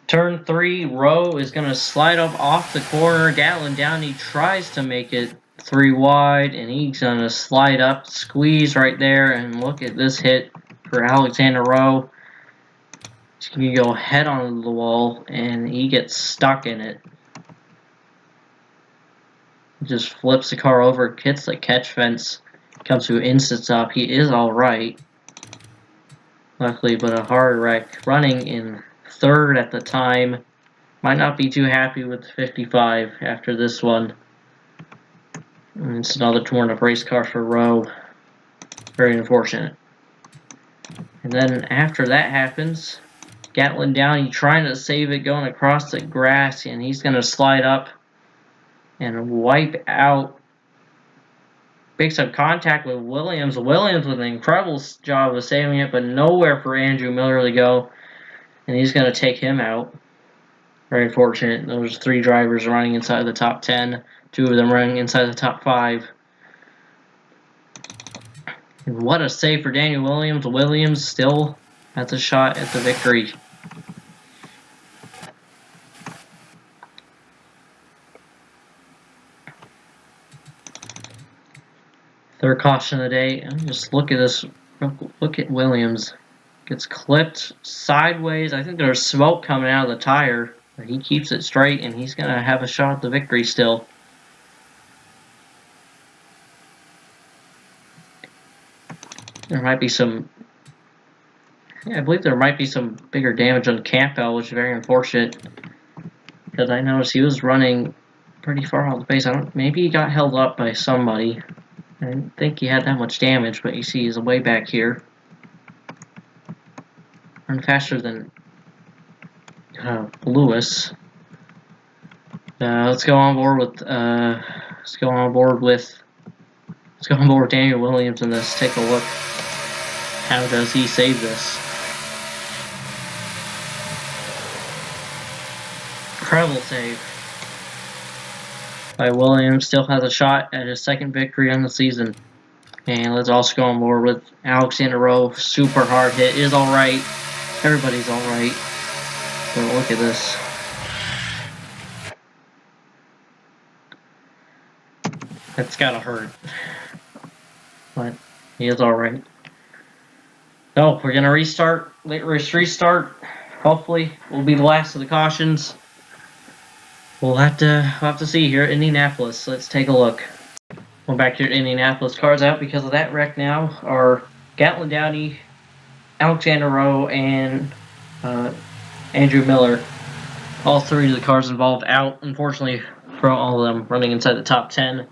Turn 3, Rowe is going to slide up off the corner. Gatlin Downey tries to make it 3 wide, and he's going to slide up, squeeze right there, and look at this hit for Alexander Rowe. He's going to go head on the wall, and he gets stuck in it. He just flips the car over, hits the catch fence, comes to an instant stop. He is alright, luckily, but a hard wreck. Running in 3rd at the time. Might not be too happy with 55 after this one. And it's another torn up race car for Rowe. Very unfortunate. And then after that happens, Gatlin Downey trying to save it going across the grass, and he's going to slide up and wipe out makes some contact with Williams. Williams with an incredible job of saving it, but nowhere for Andrew Miller to go. And he's going to take him out. Very fortunate. Those 3 drivers running inside the top 10. 2 of them running inside the top 5. And what a save for Daniel Williams. Williams still has a shot at the victory. Third caution of the day. Just look at this. Look at Williams. Gets clipped sideways. I think there's smoke coming out of the tire. But he keeps it straight, and he's going to have a shot at the victory still. There might be some... Yeah, I believe there might be some bigger damage on Campbell, which is very unfortunate. Because I noticed he was running pretty far off the base. Maybe he got held up by somebody. I didn't think he had that much damage, but you see he's way back here. Run faster than Lewis. Let's go on board with Daniel Williams in this. Take a look. How does he save this? Incredible save by Williams. Still has a shot at his 2nd victory on the season. And let's also go on board with Alexander Rowe. Super hard hit. Is alright. Everybody's alright. But look at this. That's gotta hurt. But he is alright. So we're gonna restart. Late race restart. Hopefully we'll be the last of the cautions. We'll have to see here at Indianapolis. Let's take a look. We're back here at Indianapolis. Cars out because of that wreck now are Gatlin Downey, Alexander Rowe, and Andrew Miller. All 3 of the cars involved out, unfortunately, for all of them running inside the top 10.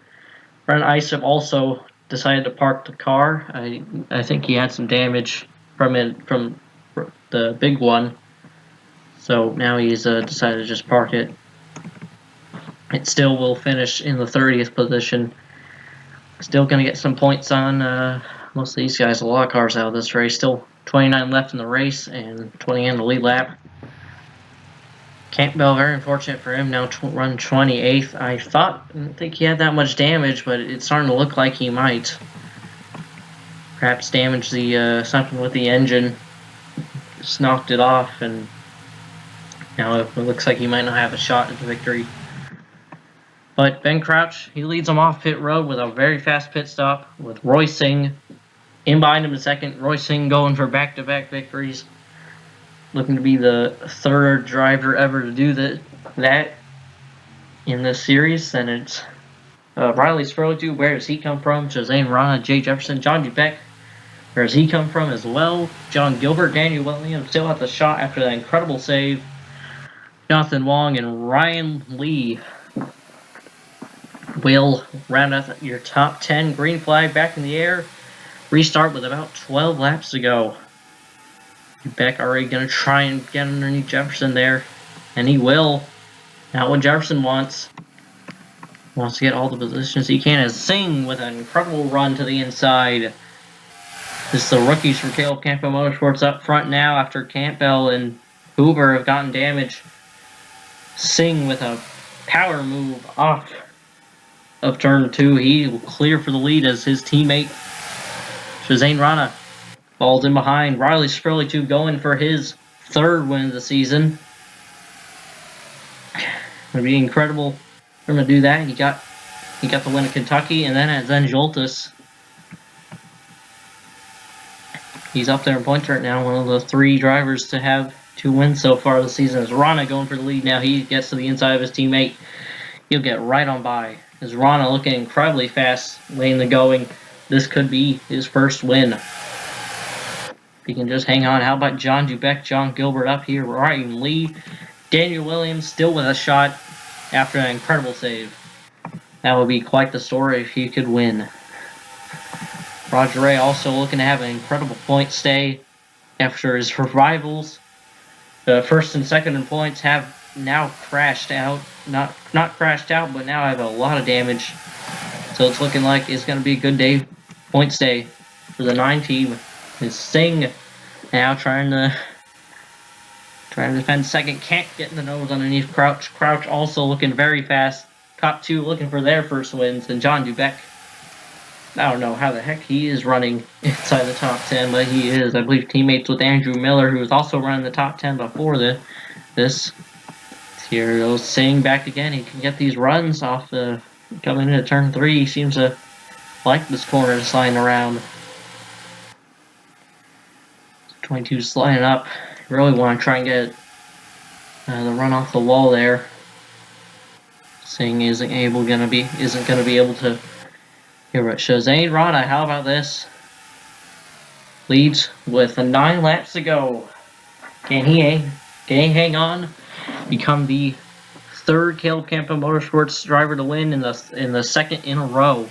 Brent Isom also decided to park the car. I think he had some damage from the big one. So now he's decided to just park it. It still will finish in the 30th position. Still going to get some points on most of these guys. A lot of cars out of this race. Still 29 left in the race and 20 in the lead lap. Campbell, very unfortunate for him, now run 28th. I didn't think he had that much damage, but it's starting to look like he might. Perhaps damage something with the engine. Just knocked it off, and now it looks like he might not have a shot at the victory. But Ben Crouch, he leads them off pit road with a very fast pit stop with Roy Singh in behind him in 2nd. Roy Singh going for back-to-back victories. Looking to be the 3rd driver ever to do that in this series. And it's Riley Spurlew. Where does he come from? Jose Rana, Jay Jefferson, John Dubeck. Where does he come from as well? John Gilbert, Daniel Williams still at the shot after that incredible save. Jonathan Wong and Ryan Lee will round out your top 10. Green flag back in the air. Restart with about 12 laps to go. Beck already going to try and get underneath Jefferson there. And he will. Not what Jefferson wants. Wants to get all the positions he can. As Singh with an incredible run to the inside. This is the rookies from Caleb Campbell Motorsports up front now after Campbell and Hoover have gotten damage. Singh with a power move off of turn 2. He will clear for the lead as his teammate Shazane Rana falls in behind. Riley Spurlew going for his 3rd win of the season. It would be incredible for him to do that. He got the win at Kentucky, and then at Zenjoltis. He's up there in points right now. One of the 3 drivers to have 2 wins so far this season is Rana going for the lead now. He gets to the inside of his teammate. He'll get right on by. As Rana looking incredibly fast late in the going. This could be his 1st win. If he can just hang on. How about John Dubeck, John Gilbert up here, Ryan Lee, Daniel Williams still with a shot after an incredible save. That would be quite the story if he could win. Roger Ray also looking to have an incredible point stay after his rivals. The 1st and 2nd in points have now crashed out. Not crashed out, but now have a lot of damage. So it's looking like it's going to be a good day, points day for the 9 team. Is Singh now trying to defend second. Can't get in the nose underneath Crouch. Crouch also looking very fast. Top 2 looking for their first wins. And John Dubek, I don't know how the heck he is running inside the top 10, but he is. I believe teammates with Andrew Miller, who was also running the top 10 before this. Here goes Singh back again. He can get these runs off the coming into turn 3. He seems to like this corner sliding around. 22 sliding up. Really want to try and get the run off the wall there. Singh isn't gonna be able to. Here at Shazane Rada, how about this? Leads with 9 laps to go. Can he hang on? Become the 3rd Caleb Campo Motorsports driver to win in the 2nd in a row.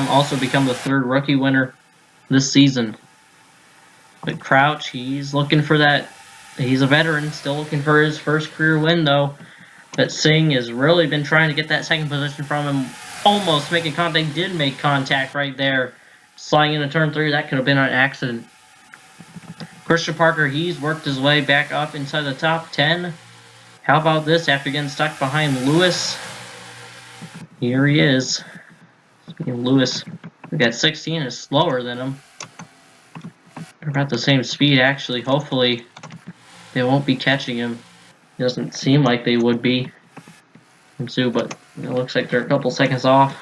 Also become the 3rd rookie winner this season. But Crouch, he's looking for that. He's a veteran, still looking for his first career win though. But Singh has really been trying to get that 2nd position from him. Almost making contact. Did make contact right there. Sliding into turn 3. That could have been an accident. Christian Parker, he's worked his way back up inside the top 10. How about this after getting stuck behind Lewis? Here he is. Lewis, we got 16, is slower than him. They're about the same speed actually. Hopefully they won't be catching him. It doesn't seem like they would be. But it looks like they're a couple seconds off.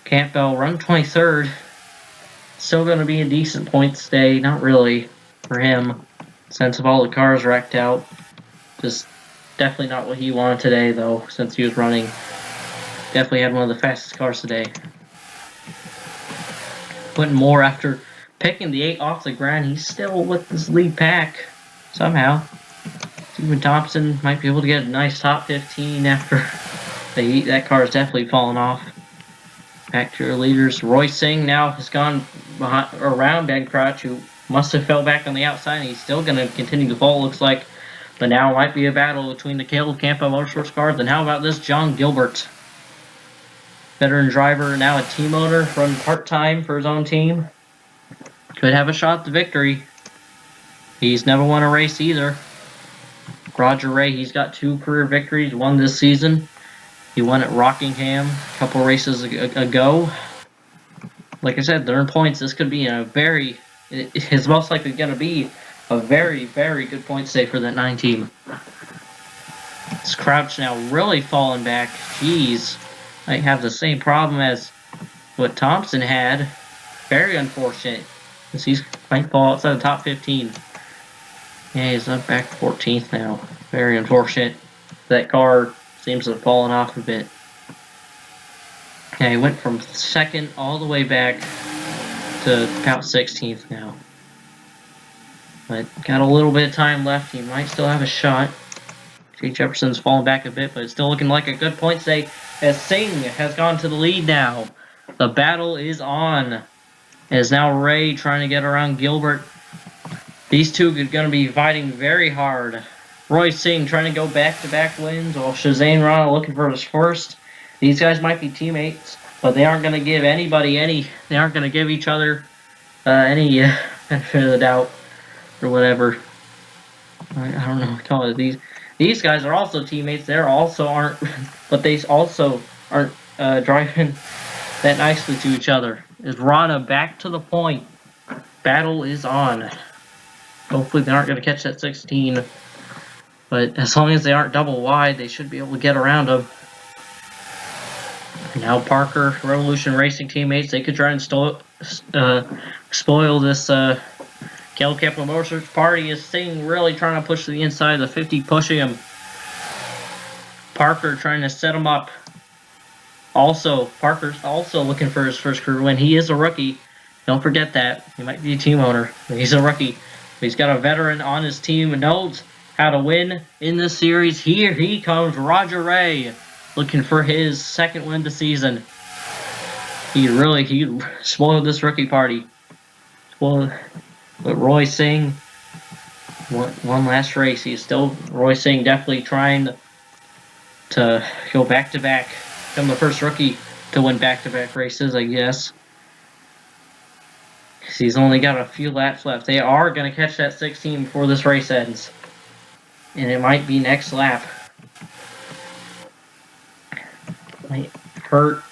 Campbell run 23rd. Still going to be a decent points day. Not really for him, since of all the cars wrecked out. Just definitely not what he wanted today, though, since he was running. Definitely had one of the fastest cars today. Putting more after picking the 8 off the ground. He's still with this lead pack somehow. Stephen Thompson might be able to get a nice top 15 after that car is definitely fallen off. Back to your leaders. Roy Singh now has gone around Ben Crouch, who must have fell back on the outside, and he's still going to continue to fall, looks like. But now it might be a battle between the Caleb Campo Motorsports cars. And how about this John Gilbert? Veteran driver, now a team owner, run part-time for his own team. Could have a shot at the victory. He's never won a race either. Roger Ray, he's got 2 career victories, one this season. He won at Rockingham a couple races ago. Like I said, they're in points. This could be it's most likely going to be a very, very good points day for that 9 team. This Crouch now really falling back. Jeez, might have the same problem as what Thompson had. Very unfortunate, because he might fall outside the top 15. Yeah, he's up back 14th now. Very unfortunate. That car seems to have fallen off a bit. Yeah, he went from 2nd all the way back to about 16th now. But got a little bit of time left. He might still have a shot. Jay Jefferson's fallen back a bit, but it's still looking like a good points day as Singh has gone to the lead now. The battle is on. As now Ray trying to get around Gilbert. These two are going to be fighting very hard. Roy Singh trying to go back-to-back wins, while Shazane Rana looking for his first. These guys might be teammates, but they aren't going to give anybody they aren't going to give each other any benefit of the doubt or whatever. I don't know what to call it. These guys are also teammates. They also aren't, but they also aren't driving that nicely to each other. Is Rana back to the point? Battle is on. Hopefully they aren't going to catch that 16. But as long as they aren't double wide, they should be able to get around them. Now Parker, Revolution Racing teammates, they could try and spoil this Caleb Campo Motorsports party. Is Singh really trying to push to the inside of the 50, pushing him. Parker trying to set him up. Parker's also looking for his first career win. He is a rookie. Don't forget that. He might be a team owner, but he's a rookie. But he's got a veteran on his team and knows how to win in this series. Here he comes, Roger Ray, looking for his 2nd win of the season. He spoiled this rookie party. But Roy Singh, one last race. Roy Singh definitely trying to go back-to-back. Become the first rookie to win back-to-back races, I guess. He's only got a few laps left. They are going to catch that 16 before this race ends. And it might be next lap. Might hurt.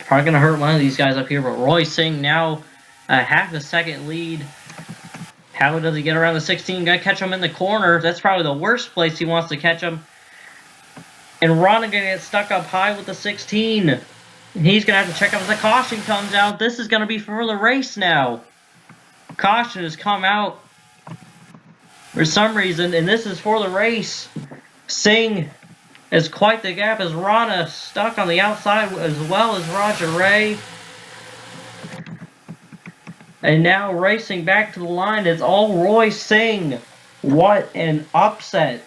Probably going to hurt one of these guys up here. But Roy Singh now half a second lead. How does he get around the 16? Going to catch him in the corner. That's probably the worst place he wants to catch him. And Ron going to get stuck up high with the 16. He's going to have to check out as the caution comes out. This is going to be for the race now. Caution has come out for some reason, and this is for the race. Singh is quite the gap as Rana stuck on the outside as well as Roger Ray. And now racing back to the line is all Roy Singh. What an upset.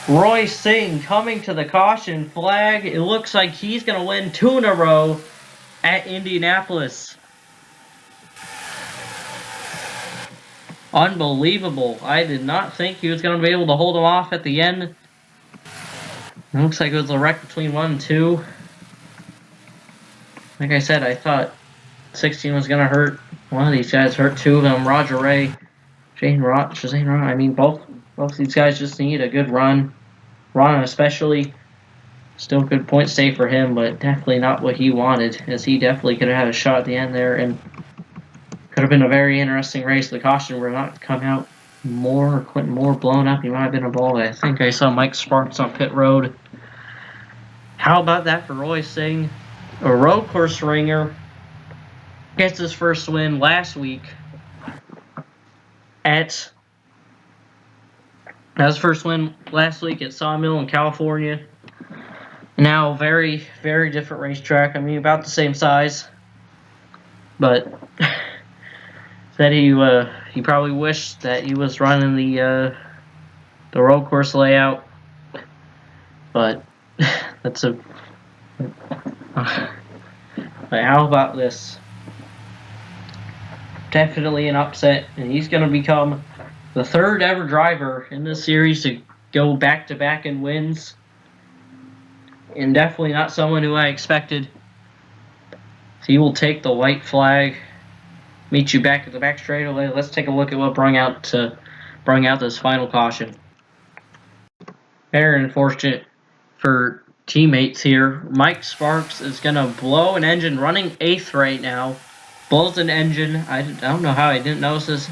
Roy Singh coming to the caution flag. It looks like he's going to win 2 in a row at Indianapolis. Unbelievable. I did not think he was going to be able to hold him off at the end. It looks like it was a wreck between 1 and 2. Like I said, I thought 16 was going to hurt. One of these guys hurt 2 of them. Roger Ray, Shazane Ron. I mean, both these guys just need a good run. Ron especially, still good point stay for him, but definitely not what he wanted, as he definitely could have had a shot at the end there, and could have been a very interesting race. The caution were not to come out more, Quentin Moore blown up. He might have been involved. I think I saw Mike Sparks on pit road. How about that for Roy Singh? A road course ringer gets his first win last week at... That was his first win last week at Sawmill in California. Now, very, very different racetrack. I mean, about the same size. But said he probably wished that he was running the road course layout. But that's a... But how about this? Definitely an upset, and he's going to become the 3rd ever driver in this series to go back-to-back in wins. And definitely not someone who I expected. So he will take the white flag. Meet you back at the back straightaway. Let's take a look at what brought out this final caution. Very unfortunate for teammates here. Mike Sparks is going to blow an engine running 8th right now. Blows an engine. I don't know how I didn't notice this.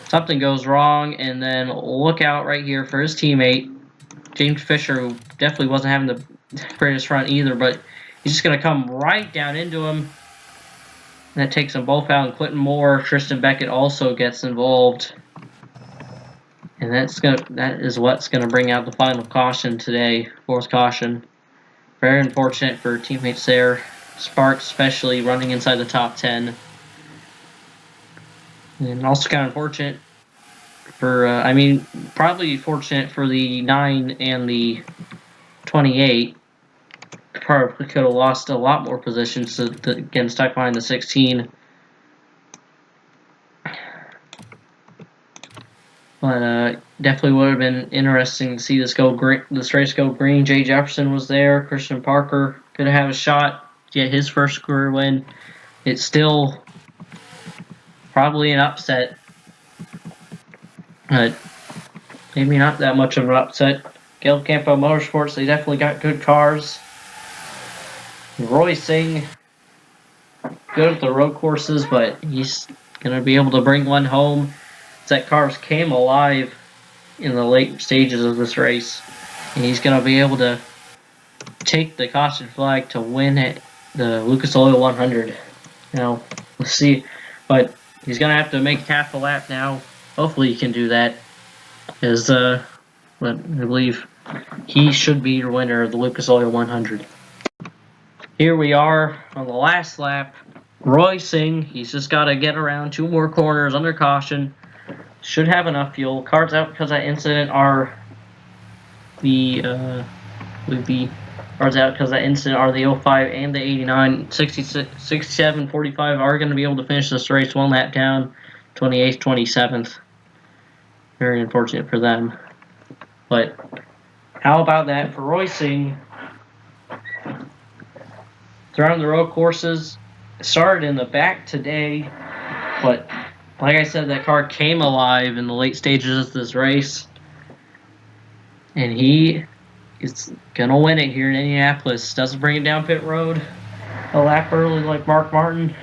Something goes wrong, and then look out right here for his teammate, James Fisher, who definitely wasn't having the greatest front either, but he's just going to come right down into him. And that takes them both out, and Quentin Moore, Tristan Beckett also gets involved. And that is what's going to bring out the final caution today, 4th caution. Very unfortunate for teammates there. Sparks especially running inside the top 10. And also kind of unfortunate for, probably fortunate for the 9 and the 28. Probably could have lost a lot more positions to getting stuck behind the 16. But definitely would have been interesting to see this race go green. Jay Jefferson was there. Christian Parker could have had a shot to get his first career win. It's still probably an upset, but maybe not that much of an upset. Gil Campo Motorsports, they definitely got good cars. Roy Singh, good at the road courses, but he's going to be able to bring one home. That cars came alive in the late stages of this race, and he's going to be able to take the caution flag to win at the Lucas Oil 100. Now, let's see, but he's going to have to make half a lap now. Hopefully he can do that, as but I believe he should be your winner of the Lucas Oil 100. Here we are on the last lap. Roy Singh, he's just got to get around 2 more corners under caution. Should have enough fuel. Cars out because of that incident are the cars out because of that incident are the 05 and the 89. 67, 45 are going to be able to finish this race 1 lap down. 28th, 27th. Very unfortunate for them. But How about that for Roy Singh? Throughout the road courses, started in the back today, but like I said, that car came alive in the late stages of this race, and he is gonna win it here in Indianapolis. Doesn't bring it down pit road a lap early like Mark Martin.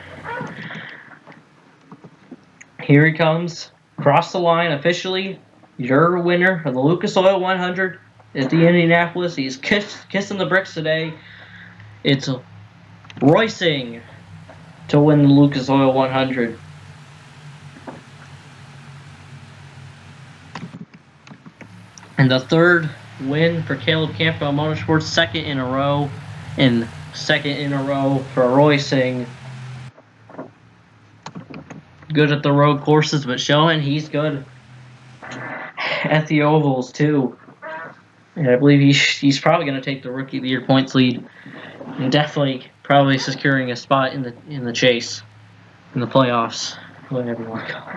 Here he comes, across the line officially. Your winner of the Lucas Oil 100 at the Indianapolis. He's kissing the bricks today. It's Roy Singh to win the Lucas Oil 100. And the third win for Caleb Campbell Motorsports, second in a row for Roy Singh. Good at the road courses, but showing he's good at the ovals too. And I believe he's probably going to take the Rookie of the Year points lead, and definitely probably securing a spot in the chase, in the playoffs, whatever you want to call it.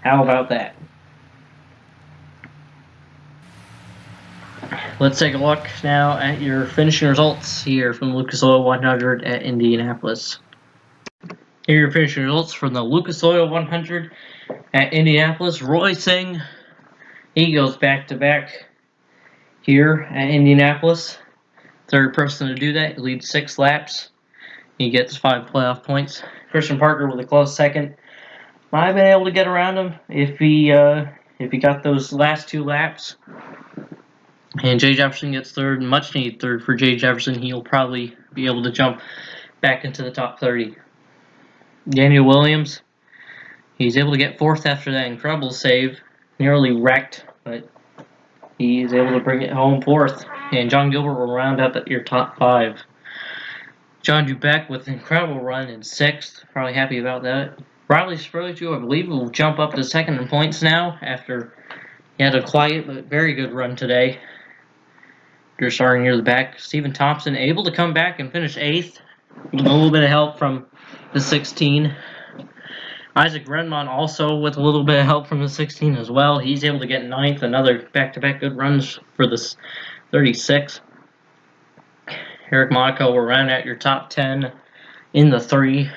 How about that? Let's take a look now at your finishing results here from the Lucas Oil 100 at Indianapolis. Here are your finishing results from the Lucas Oil 100 at Indianapolis. Roy Singh, he goes back-to-back here at Indianapolis. Third person to do that. He leads 6 laps. He gets 5 playoff points. Christian Parker with a close second. Might have been able to get around him if he got those last 2 laps. And Jay Jefferson gets third, much needed third for Jay Jefferson. He'll probably be able to jump back into the top 30. Daniel Williams, he's able to get fourth after that incredible save. Nearly wrecked, but he's able to bring it home fourth. And John Gilbert will round up at your top 5. John Dubeck with an incredible run in 6th. Probably happy about that. Riley Spurley, I believe, will jump up to second in points now after he had a quiet but very good run today. You're starting near the back. Stephen Thompson able to come back and finish 8th. With a little bit of help from the 16. Isaac Redmond also with a little bit of help from the 16 as well. He's able to get 9th. Another back-to-back good runs for this 36. Eric Monaco will round out your top 10 in the 3.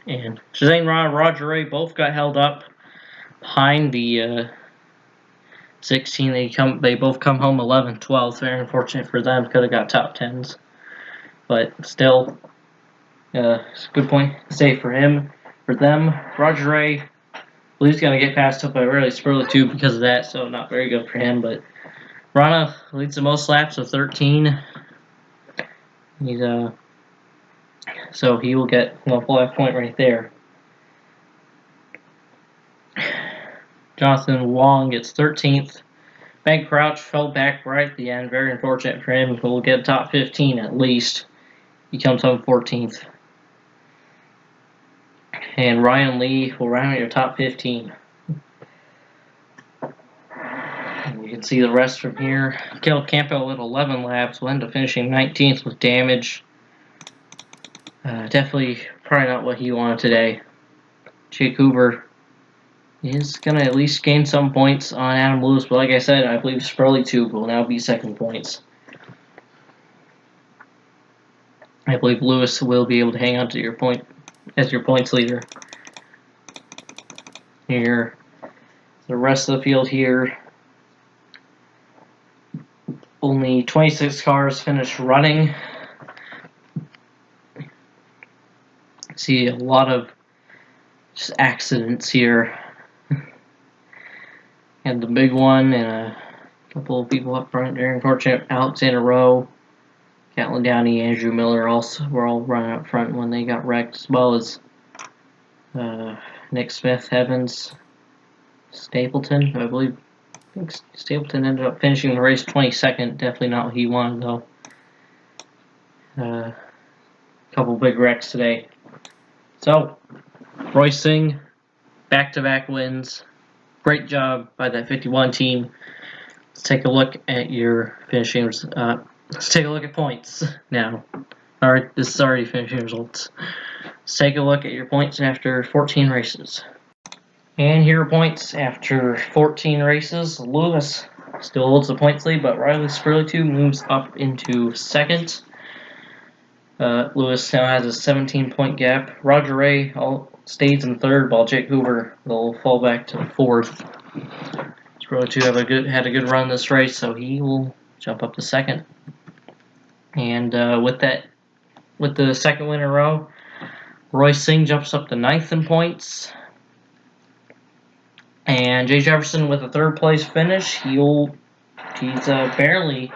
And Shazane Rod, Roger Ray both got held up behind the 16. They both come home 11th, 12th. Very unfortunate for them. Could have got top 10s. But still, it's a good point to say for him. For them, Roger Ray, well, he's going to get passed up by Riley Spurley too because of that, so not very good for him. But Rana leads the most laps with 13. So he will get a playoff point right there. Jonathan Wong gets 13th. Ben Crouch fell back right at the end. Very unfortunate for him. He'll get top 15 at least. He comes home 14th. And Ryan Lee will round out your top 15. And you can see the rest from here. Caleb Campbell with 11 laps will end up finishing 19th with damage. Definitely probably not what he wanted today. Jake Hoover is going to at least gain some points on Adam Lewis, but like I said, I believe Spurley Tube will now be second points. I believe Lewis will be able to hang on to your point as your points leader. Here, the rest of the field here. Only 26 cars finished running. See a lot of just accidents here. And the big one and a couple of people up front. Very unfortunate. Alexander Rowe, Catlin Downey, Andrew Miller also were all running up front when they got wrecked, as well as Nick Smith, Evans, Stapleton. I think Stapleton ended up finishing the race 22nd. Definitely not what he wanted though. Couple big wrecks today. So, Roy Singh, back-to-back wins. Great job by that 51 team. Let's take a look at your finishing. Let's take a look at points now. All right, this is already finishing results. Let's take a look at your points after 14 races. And here are points after 14 races. Lewis still holds the points lead, but Riley Spurley moves up into second. Lewis now has a 17-point gap. Roger Ray stays in third, while Jake Hoover will fall back to fourth. Spurley had a good run this race, so he will jump up to second. And with the second win in a row, Roy Singh jumps up to ninth in points. And Jay Jefferson with a third place finish. He's barely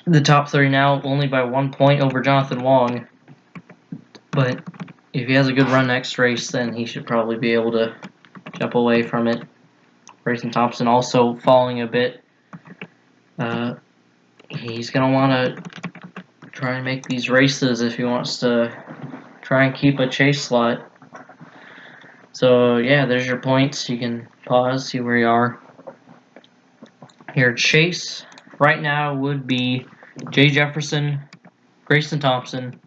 the top 3 now, only by 1 point over Jonathan Wong. But if he has a good run next race, then he should probably be able to jump away from it. Grayson Thompson also falling a bit. He's going to want to try and make these races if he wants to try and keep a chase slot. So yeah, there's your points. You can pause, see where you are. Your chase right now would be Jay Jefferson, Grayson Thompson,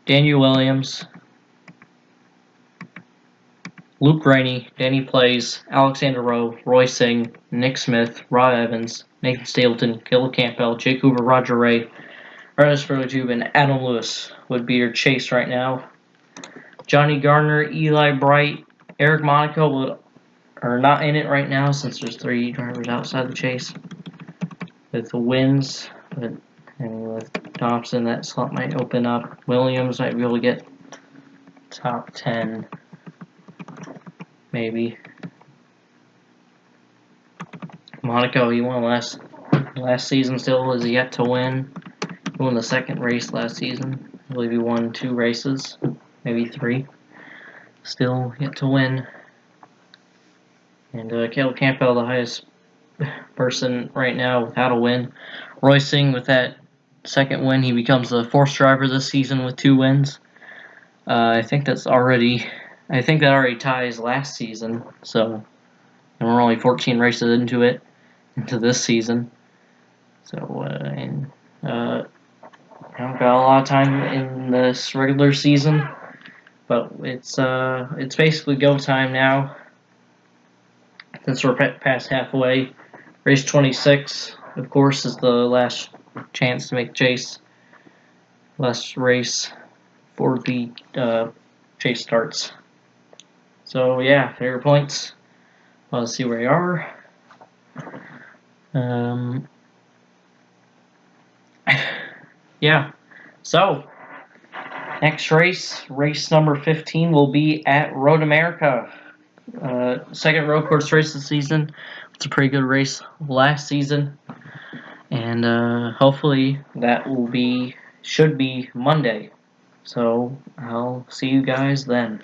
Daniel Williams, Luke Rainey, Danny Plays, Alexander Rowe, Roy Singh, Nick Smith, Rod Evans, Nathan Stapleton, Caleb Campbell, Jake Hoover, Roger Ray, Ernest Burley, and Adam Lewis would be your chase right now. Johnny Gardner, Eli Bright, Eric Monaco are not in it right now since there's 3 drivers outside the chase with the wins. And with Thompson, that slot might open up. Williams might be able to get top 10, maybe. Monaco, he won last season, still is yet to win. He won the second race last season. I believe he won 2 races, maybe 3. Still yet to win. And Caleb Campbell, the highest person right now without a win. Roy Singh with that second win, he becomes the 4th driver this season with 2 wins. I think that already ties last season. So, and we're only 14 races into this season. So, I've got a lot of time in this regular season, but it's basically go time now. Since we're past halfway, race 26, of course, is the last chance to make chase. Last race for the chase starts. So yeah, there are your points. Let's see where you are. Yeah. So next race number 15, will be at Road America. Second road course race this season. It's a pretty good race last season, and hopefully that should be Monday. So I'll see you guys then.